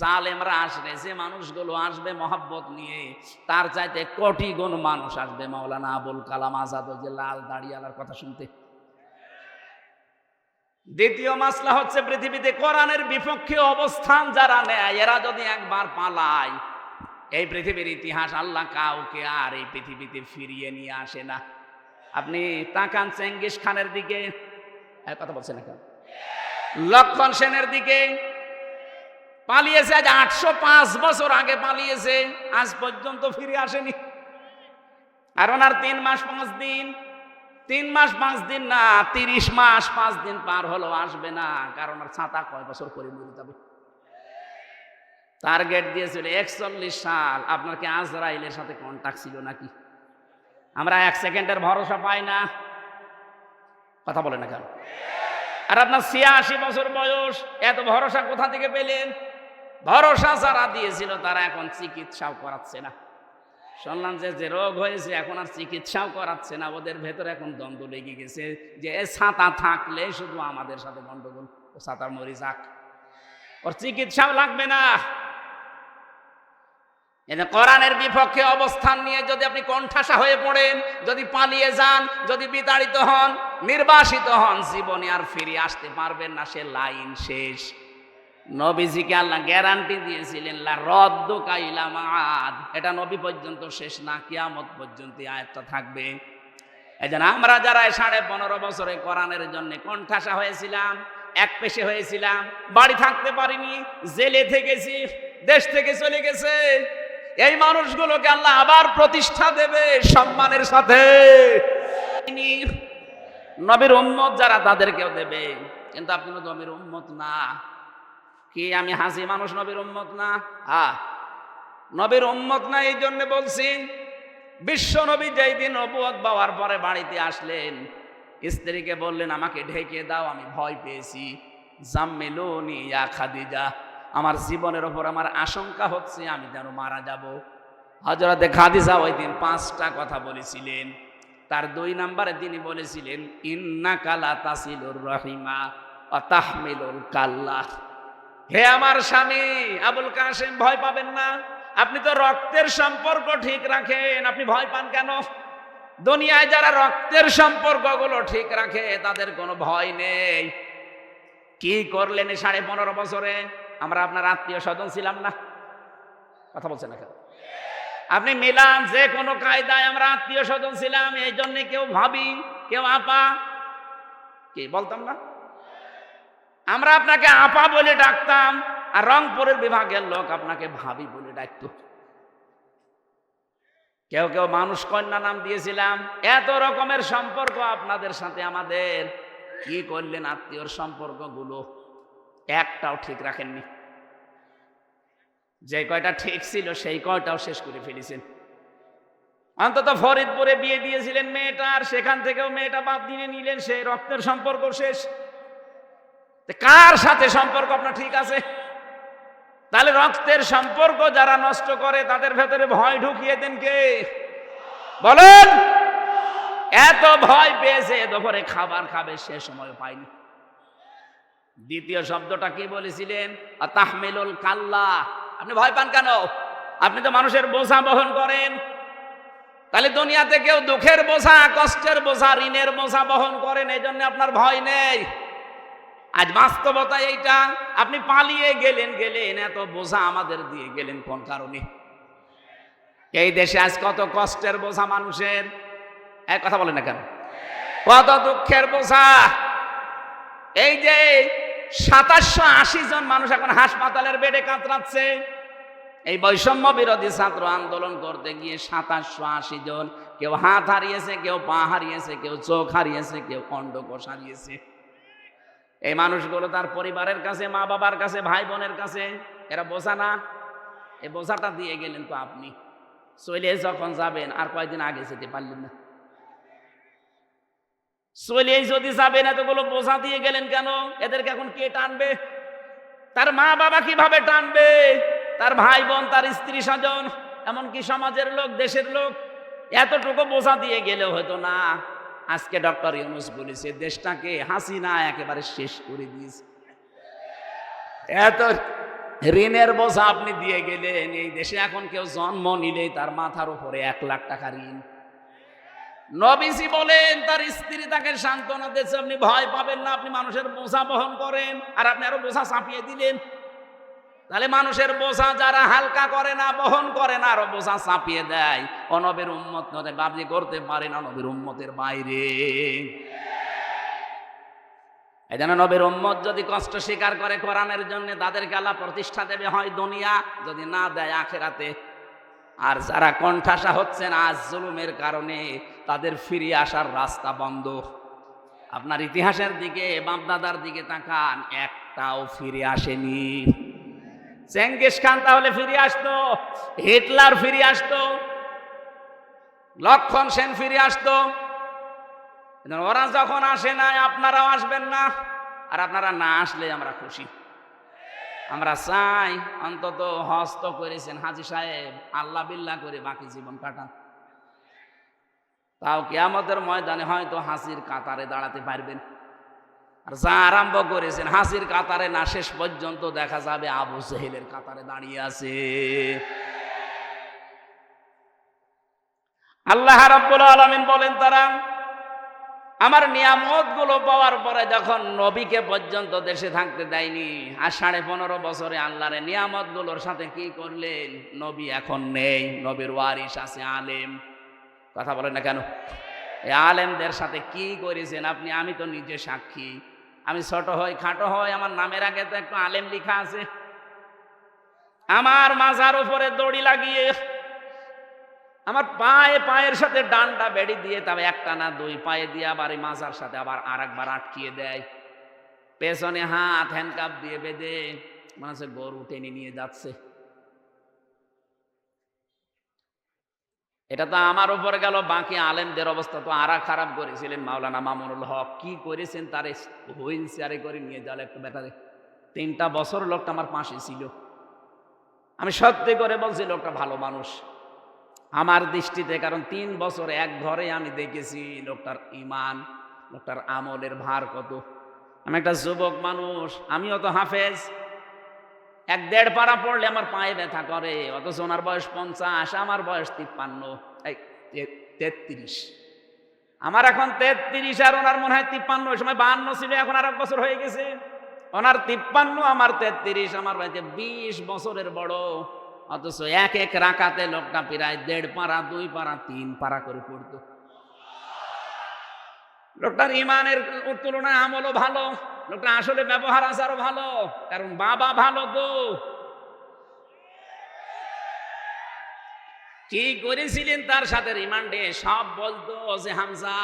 Speaker 1: জালেমরা আসবে, যে মানুষগুলো আসবে মহব্বত নিয়ে, তার চাইতে কোটি গুণ মানুষ আসবে মাওলানা আবুল কালাম আজাদ, ওই যে লাল দাড়িওয়ালার কথা শুনতে। দ্বিতীয় মাসলা হচ্ছে পৃথিবীতে কোরআনের বিপক্ষে অবস্থান যারা নেয়, এরা যদি একবার পালায়, এই পৃথিবীর ইতিহাস আল্লাহ কাউকে আর এই পৃথিবীতে ফিরিয়ে নিয়ে আসে না। আপনি তাকান চেঙ্গিস খানের দিকে, কথা বলছেন না কেন, লক্ষণ সেনের দিকে, পালিয়েছে আজ 805 বছর আগে পালিয়েছে, আজ পর্যন্ত ফিরে আসেনি। আর ওনার 3 মাস 5 দিন, 3 মাস 5 দিন না, 30 মাস 5 দিন পার হলো, আসবে না। কারণ আর ছাতা কয় বছর পরে মরে যাবে। টার্গেট দিয়েছিল 41 সাল। আপনার কি আজরাইলের সাথে কন্টাক্ট ছিল নাকি? আমরা 1 সেকেন্ডের ভরসা পাই না, কথা বলে না কেন? আর আপনার 86 বছর বয়স, এত ভরসা কোথা থেকে পেলেন? ভরসা যারা দিয়েছিল তারা এখন চিকিৎসাও করাচ্ছে না। শুনলাম যে রোগ হয়েছে এখন আর চিকিৎসাও করাচ্ছে না, ওদের ভেতরে এখন দ্বন্দ্ব লেগে গেছে যে ছাতা থাকলে শুধু আমাদের সাথে গন্ডগোল, ও ছাতার মরি যাক, ওর চিকিৎসাও লাগবে না। কোরআনের বিপক্ষে অবস্থান নিয়ে যদি আপনি কণ্ঠাসা হয়ে পড়েন, যদি পালিয়ে যান, যদি বিতাড়িত হন, নির্বাসিত হন, জীবনে আর ফিরে আসতে পারবেন না, সে লাইন শেষ। নবীজিকে আল্লাহ গ্যারান্টি দিয়েছিলেন লা রদ্দুকা ইলা মাআদ, এটা নবী পর্যন্ত শেষ না, কিয়ামত পর্যন্ত আয়াতটা থাকবে। এজন্য আমরা যারা 15.5 বছরে কোরআনের জন্য কণ্ঠাসা হয়েছিলাম, এক পেশে হয়েছিলাম, বাড়ি থাকতে পারিনি, জেলে থেকেছি, দেশ থেকে চলে গেছে, এই মানুষগুলোকে আল্লাহ আবার প্রতিষ্ঠা দেবে সম্মানের সাথে। নবীর উম্মত যারা তাদেরকেও দেবে, কিন্তু আপনি তো নবীর উম্মত না। কি আমি হাসি মানুষ নবীর উম্মত না? নবীর উম্মত না, এই জন্য বলছি। বিশ্ব নবী যেই দিন নবুয়ত পাওয়ার পরে বাড়িতে আসলেন, স্ত্রীকে বললেন আমাকে ঢেকে দাও, আমি ভয় পেয়েছি। জাম্মিলুনি ইয়া খাদিজা, আমার জীবনের ওপর আমার আশঙ্কা হচ্ছে আমি যেন মারা যাব। হযরতে খাদিজা ওই দিন 5টা কথা বলেছিলেন। তার 2 নম্বরে তিনি বলেছিলেন ইন্নাকা লা তাসিলুর রহিমা ওয়া তাহমিলুল কাল্লা। হে আমার স্বামী আবুল কাসেম, ভয় পাবেন না, আপনি তো রক্তের সম্পর্ক ঠিক রাখেন, আপনি ভয় পান কেন? দুনিয়ায় যারা রক্তের সম্পর্কগুলো ঠিক রাখে তাদের কোনো ভয় নেই। কি করলেন 15.5 বছরে? আমরা আপনার আত্মীয় স্বজন ছিলাম না, কথা বলছেন না কেন? আপনি মিলান যে কোনো কায়দায় আমরা আত্মীয় স্বজন ছিলাম, এই জন্য কেউ ভাবি, কেউ আপা, কি বলতাম না? আমরা আপনাকে আপা বলে ডাকতাম, আর রংপুরের বিভাগের লোক আপনাকে ভাবি বলে ডাকত। কেউ কেউ মানুষ কন্যা নাম দিয়েছিলাম। এত রকমের সম্পর্ক আপনাদের সাথে আমাদের। কি করলেন আত্মীয়র সম্পর্কগুলো? একটাও ঠিক রাখেননি। যে কয়টা ঠিক ছিল সেই কয়টাও শেষ করে ফেলেছেন। অন্তত ফরিদপুরে বিয়ে দিয়েছিলেন মেয়েটার, সেখান থেকেও মেয়েটা বাদ দিয়ে নিলেন, সেই রক্তের সম্পর্ক শেষ। কার সাথে সম্পর্ক আপনার ঠিক আছে? তাহলে রক্তের সম্পর্ক যারা নষ্ট করে তাদের ভেতরে ভয় ঢুকিয়ে দেন কে? বলেন। এত ভয় পেয়েছে দুপুরে খাবার খাবে, সে সময় পায়নি। দ্বিতীয় শব্দটা কি বলেছিলেন? তাহমিলুল কাল্লা। আপনি ভয় পান কেন? আপনি তো মানুষের বোঝা বহন করেন। তাহলে দুনিয়াতে কেউ দুঃখের বোঝা, কষ্টের বোঝা, ঋণের বোঝা বহন করেন, এই জন্য আপনার ভয় নেই। আজ বাস্তবতা এইটা। আপনি পালিয়ে গেলেন, এত বোঝা আমাদের দিয়ে গেলেন কোন কারণে? এই দেশে আজ কত কষ্টের বোঝা মানুষের, এক কথা বলেন না কেন? কত দুঃখের বোঝা। এই যে 2780 জন মানুষ এখন হাসপাতালের বেডে কাতরাচ্ছে, এই বৈষম্য বিরোধী ছাত্র আন্দোলন করতে গিয়ে 2780 জন, কেউ হাত হারিয়েছে, কেউ পা হারিয়েছে, কেউ চোখ হারিয়েছে, কেউ অন্ডকোষ হারিয়েছে। এই মানুষগুলো তার পরিবারের কাছে, মা বাবার কাছে, ভাই বোনের কাছে, এরা বোঝা না? এই বোঝাটা দিয়ে গেলেন তো আপনি। চলে যখন যাবেন, আর কয়েকদিন আগে যেতে পারলেন না। চলে যদি যাবেন, এতগুলো বোঝা দিয়ে গেলেন কেন? এদেরকে এখন কে টানবে? তার মা বাবা কিভাবে টানবে? তার ভাই বোন, তার স্ত্রী স্বজন, এমনকি সমাজের লোক, দেশের লোক। এতটুকু বোঝা দিয়ে গেলেও হয়তো না। আজকে ডক্টর ইউনূস বলেছে দেশটাকে হাসিনা একেবারে শেষ করে দিয়েছে। ঋণের বোঝা আপনি দিয়ে গেলেন। এই দেশে এখন কেউ জন্ম নিলেই তার মাথার উপরে 1 লাখ টাকা ঋণ। নবীজি বলেন তার স্ত্রী তাকে সান্ত্বনা দিয়েছে, আপনি ভয় পাবেন না, আপনি মানুষের বোঝা বহন করেন, আর আপনি আরো বোঝা চাপিয়ে দিলেন। তাহলে মানুষের বোঝা যারা হালকা করে না, বহন করে না, আরো বোঝা চাপিয়ে দেয়। ও নবীর উম্মত নয়, আপনি করতে পারেন না নবীর উম্মতের বাইরে। এই জন্য নবীর উম্মত যদি কষ্ট স্বীকার করে কোরআনের জন্য, তাদেরকে আল্লাহ প্রতিষ্ঠা দেবে হয় দুনিয়া, যদি না দেয় আখিরাতে। আর যারা কণ্ঠাসা হচ্ছেন আজ জুলুমের কারণে, তাদের ফিরে আসার রাস্তা বন্ধ। আপনার ইতিহাসের দিকে, বাপদাদার দিকে তাকান, একটাও ফিরে আসেনি। চেঙ্গিস খান তাহলে ফিরে আসতো, হিটলার ফিরে আসতো, লক্ষণ সেন ফিরে আসতো। ওরা যখন আসে নাই, আপনারাও আসবেন না। আর আপনারা না আসলে আমরা খুশি। আমরা চাই অন্তত হজ তো করেছেন হাজী সাহেব, আল্লাহ বিল্লাহ করে বাকি জীবন কাটান, তাও কিয়ামতের ময়দানে হয়তো হাসির কাতারে দাঁড়াতে পারবেন। আর যা আরম্ভ করেছেন হাসির কাতারে না, শেষ পর্যন্ত দেখা যাবে আবু জেহেলের কাতারে দাঁড়িয়ে আছে। আল্লাহ রাব্বুল আলামিন বলেন, তারা আমার নিয়ামত গুলো পাওয়ার পরে যখন নবীকে পর্যন্ত দেশে থাকতে দেয়নি, আর 15.5 বছরে আল্লাহর নিয়ামত গুলোর সাথে কি করলেন? নবী এখন নেই, নবীর ওয়ারিস আছে আলেম। কথা বলেন না কেন? এই আলেমদের সাথে কি করেছেন আপনি? আমি তো নিজে সাক্ষী। আমি ছোট হই, খাটো হই, আমার নামের আগে তো একটু আলেম লেখা আছে। আমার মাজার উপরে দড়ি লাগিয়ে, আমার পায়ের সাথে ডান্ডা বেড়ি দিয়ে, তবে একটা না 2 পায়ে দিয়ে আবার এই মাজার সাথে আবার আরেকবার আটকিয়ে দেয়। পেছনে হাত হ্যান্ডকাপ দিয়ে বেঁধে মনে হচ্ছে গরু টেনে নিয়ে যাচ্ছে। এটা তো আমার উপরে গেল, বাকি আলেমদের অবস্থা তো আরা খারাপ করেছিলেন। মাওলানা মামুনুল হক কি করেছেন, তারে হুইল চেয়ারে করে নিয়ে যাওয়ার একটু ব্যাটারে 3টা বছর লোকটা আমার পাশে ছিল। আমি সত্যি করে বলছি, লোকটা ভালো মানুষ আমার দৃষ্টিতে। কারণ 3 বছর এক ঘরে আমি দেখেছি লোকটার ইমান, লোকটার আমলের ভার কত। আমি একটা যুবক মানুষ, আমিও তো হাফেজ, 1-1.5 পারা পড়লে আমার পায়ে ব্যথা করে, অথচ ওনার বয়স 50, আমার বয়স 33। আমার এখন 33 আর ওনার মনে হয় 53। ওই সময় 52 ছিল, এখন আর 1 বছর হয়ে গেছে। ওনার 53, আমার 33, আমার বাড়িতে 20 বছরের বড়। অথচ এক রাকাতে লোকটা প্রায় 1.5 পারা, 2 পারা, 3 পারা করে পড়তো। লোকটার ইমানের তুলনায় আমলও ভালো, লোকটা আসলে ব্যবহার আচারও ভালো, কারণ বাবা ভালো। তো কি করেছিলেন তার সাথে রিমান্ডে? সব বলতো যে হামজা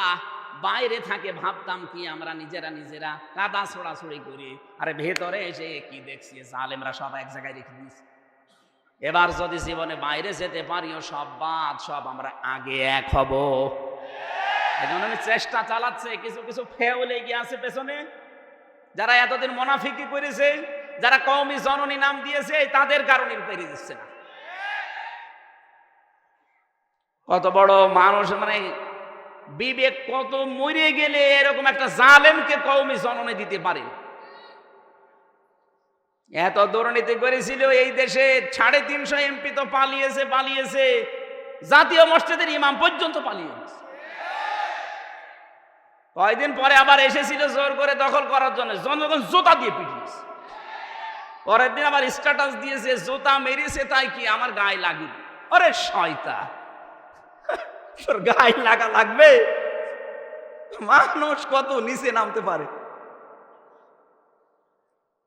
Speaker 1: বাইরে থাকে, ভাবতাম কি আমরা নিজেরা কাদা ছোড়াছড়ি করি, আরে ভেতরে এসে কি দেখছি জালেমরা সব এক জায়গায় রেখে দিয়েছে। এবার যদি জীবনে বাইরে যেতে পারিও, সব বাদ, সব আমরা আগে এক হব। এই জন্য আমি চেষ্টা চালাচ্ছে, কিছু কিছু ফেউ লেগে আছে পেছনে, যারা এতদিন মুনাফিকি করেছে, যারা কওমি জননী নাম দিয়েছে, তাদের কারণে পেরিয়ে দিচ্ছে না। কত বড় মানুষ, মানে বিবেক কত মরে গেলে এরকম একটা জালেমকে কওমি জননী দিতে পারে। এত দুর্নীতি করেছিল এই দেশে, 350 এমপি তো পালিয়েছে, জাতীয় মসজিদের ইমাম পর্যন্ত পালিয়ে গেছে। কয়দিন পরে আবার এসেছিল জোর করে দখল করার জন্য, জনগণ জুতা দিয়ে পিটিয়েছে। পরের দিন আবার স্ট্যাটাস দিয়েছে, জুতা মেরেছে তাই কি আমার গায়ে লাগি। আরে শয়তান, তোর গায়ে লাগবে? মানুষ কত নিচে নামতে পারে।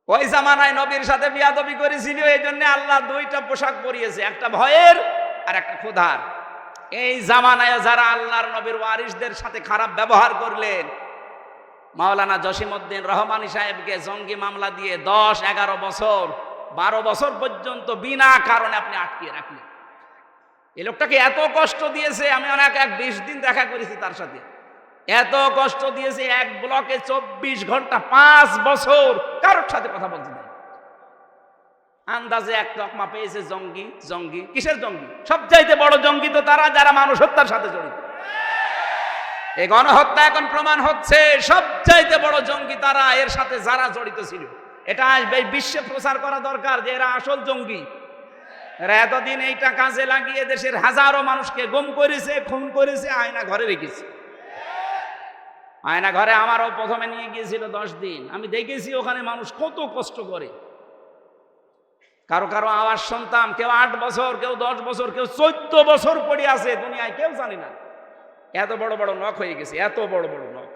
Speaker 1: ওই জামানায় নবীর সাথে বিয়াদবি করেছিল, এই জন্য আল্লাহ 2টা পোশাক পরিয়েছে, একটা ভয়ের আর একটা ক্ষুধার। এই জামানায় যারা আল্লাহর নবীর ওয়ারিসদের সাথে খারাপ ব্যবহার করলেন, মাওলানা জসিমউদ্দিন রহমানী সাহেবকে জঙ্গি মামলা দিয়ে 10, 11 বছর, 12 বছর পর্যন্ত বিনা কারণে আপনি আটকিয়ে রাখলেন। এই লোকটাকে এত কষ্ট দিয়েছে, আমি অনেক 20 দিন দেখা করেছি তার সাথে, এত কষ্ট দিয়েছে, এক ব্লকে 24 ঘন্টা 5 বছর কারোর সাথে কথা বলতে দেয়। আন্দাজে এক তকমা পেয়েছে জঙ্গি। কিসের জঙ্গি? সবচাইতে বড় জঙ্গি তো তারা যারা মানুষ হত্যার সাথে জড়িত। এই গণহত্যা এখন প্রমাণ হচ্ছে, সবচাইতে বড় জঙ্গি তারা, এর সাথে যারা জড়িত ছিল। এটা বিশ্বে প্রচার করা দরকার যে এরা আসল জঙ্গি। এরা এতদিন এইটা কাজে লাগিয়ে দেশের হাজারো মানুষকে গুম করেছে, খুন করেছে, আয়না ঘরে রেখেছে। আয়না ঘরে আমারও প্রথমে নিয়ে গিয়েছিল 10 দিন। আমি দেখেছি ওখানে মানুষ কত কষ্ট করে। কারো কারো আওয়াজ শুনতাম, কেউ 8 বছর, কেউ 10 বছর, কেউ 14 বছর পড়ে আছে দুনিয়ায়, কেউ জানি না। এত বড় বড় নখ হয়ে গেছে, এত বড় বড় নখ,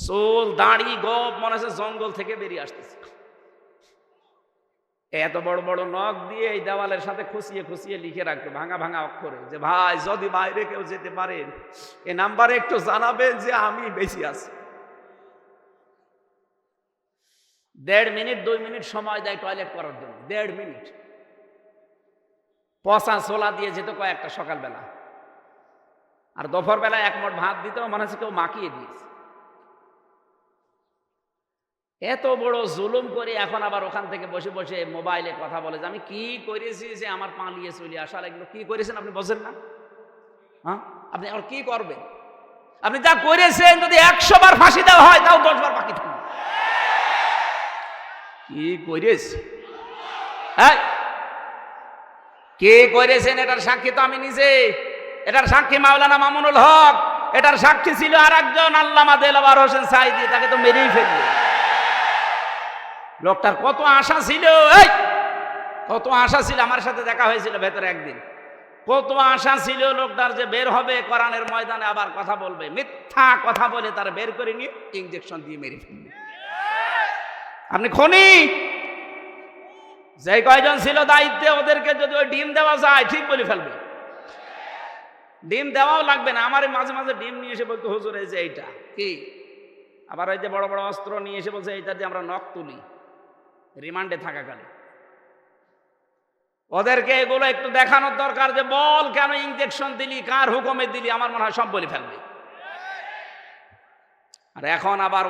Speaker 1: চুল দাড়ি গোপ মনে হচ্ছে জঙ্গল থেকে বেরিয়ে আসতেছে। এত বড় বড় নখ দিয়ে এই দেওয়ালের সাথে খুশিয়ে খুশিয়ে লিখে রাখতো ভাঙা ভাঙা অক্ষরে যে ভাই যদি বাইরে কেউ যেতে পারেন এই নাম্বারে একটু জানাবেন যে আমি বেশি আছি। 1.5 মিনিট 2 মিনিট সময় দেয় টয়লেট করার জন্য, 1.5 মিনিট। পচা ছোলা দিয়ে যেত কয়েকটা সকালবেলা, আর দুপুর বেলা 1 মুঠ ভাত দিত, মনে হচ্ছে কেউ মাখিয়ে দিয়েছে। এত বড় জুলুম করে এখন আবার ওখান থেকে বসে বসে মোবাইলে কথা বলে যে আমি কি করেছি যে আমার পালিয়ে চলে আসার, এগুলো কি করেছেন আপনি বোঝেন না? হ্যাঁ, আপনি আর কি করবেন? আপনি যা করেছেন যদি 100 বার ফাঁসি দেওয়া হয় তাও 10 বার বাকি থাকবে। কি করেছে? হ্যাঁ, কে করেছেন এটার সাক্ষী তো আমি নিজে, এটার সাক্ষী মাওলানা মামুনুল হক, এটার সাক্ষী ছিল আর একজন আল্লামা দেলাওয়ার হোসেন সাঈদী, তাকে তো মেরেই ফেললো। লোকটার কত আশা ছিল, কত আশা ছিল। আমার সাথে দেখা হয়েছিল ভেতরে একদিন। কত আশা ছিল লোকটার যে বের হবে কোরআনের ময়দানে আবার কথা বলবে, মিথ্যা কথা বলে তার বের করে নিয়ে ইনজেকশন দিয়ে মেরে ফেলবে। আপনি খনি যে কয়জন ছিল দায়িত্বে ওদেরকে যদি ওই ডিম দেওয়া যায় ঠিক বলে ফেলবে। ডিম দেওয়াও লাগবে না। আমার মাঝে মাঝে ডিম নিয়ে এসে বলতো হুজুর এই যে এইটা কি, আবার ওই যে বড় বড় অস্ত্র নিয়ে এসে বলছে এইটা দিয়ে আমরা নখ তুলি রিমান্ডে থাকাকালে। ওদেরকে এগুলো একটু দেখানোর দরকার যে বল কেন ইনজেকশন দিলি, কার হুকুমে দিলি, আমার মনে হয় সব বলে ফেলবে। আর এখন আবার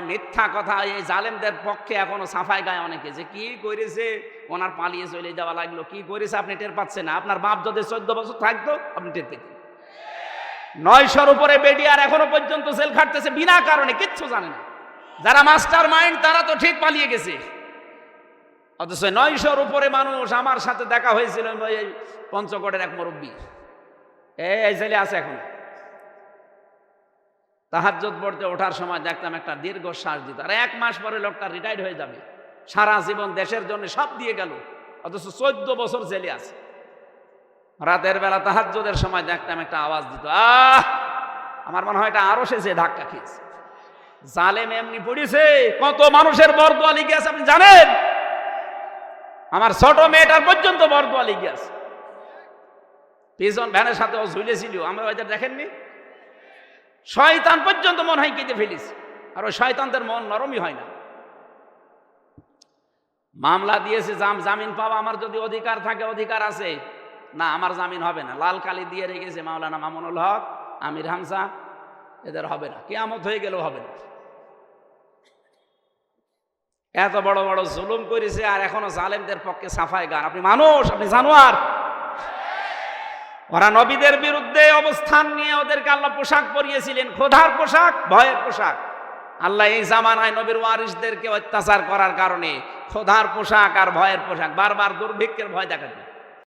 Speaker 1: মিথ্যা কথা, এই জালেমদের পক্ষে এখনো সাফাই গায় অনেকে যে কি করেছে, ওনার পালিয়ে চলে যাওয়া লাগলো, কি করেছে আপনি টের পাচ্ছেন না। আপনার বাপ যদি 14 বছর থাকতো আপনি টের পেতেন। 900-র উপরে বেডি আর এখনো পর্যন্ত জেল খাটতেছে বিনা কারণে, কিচ্ছু জানে না। যারা মাস্টার মাইন্ড তারা তো ঠিক পালিয়ে গেছে, অথচ 900-র উপরে মানুষ। আমার সাথে দেখা হয়েছিল পঞ্চগড়ের এক মুরব্বী, এই জেলে আছে এখন। তাহাজ্জুদ পড়তে ওঠার সময় দেখতাম একটা দীর্ঘ শ্বাস দিত, আর 1 মাস পরে লোকটা রিটায়ার্ড হয়ে যাবে, সারা জীবন দেশের জন্য সব দিয়ে গেল, অথচ 14 বছর জেলে আছে। রাতের বেলা তাহাজ্জুদের সময় দেখতাম একটা আওয়াজ দিত, আমার মনে হয় এটা আরো সে ধাক্কা খেয়েছে। জালেম এমনি পড়েছে, কত মানুষের বরদোয়া লিখে আছে আপনি জানেন? আমার ছোট মেয়েটার পর্যন্ত বরদোয়া লিখে আছে। পিছন ভ্যানের সাথে ও ঝুলেছিল, আমরা ওইটা দেখেননি? শয়তান পর্যন্ত মন হয় কেটে ফেলিস, আর ওই শয়তানদের মন নরমই হয় না। মামলা দিয়েছে, জামিন পাওয়া আমার যদি অধিকার থাকে, অধিকার আছে না, আমার জামিন হবে না। লাল কালি দিয়ে রেখেছে মাওলানা মামুনুল হক, আমির হামজা, এদের হবে না, কিয়ামত হয়ে গেলেও হবে না। এত বড় বড় জুলুম করেছে, আর এখনো জালেমদের পক্ষে সাফাই গান। আপনি মানুষ, আপনি জানোয়ার। ওরা নবীদের বিরুদ্ধে অবস্থান নিয়ে ওদেরকে আল্লাহ পোশাক পরিয়েছিলেন, খোদার পোশাক, ভয়ের পোশাক। আল্লাহ এই জামানায় নবীর ওয়ারিসদেরকে অত্যাচার করার কারণে খোদার পোশাক আর ভয়ের পোশাক, বারবার দুর্ভিক্ষের ভয় দেখাতেন।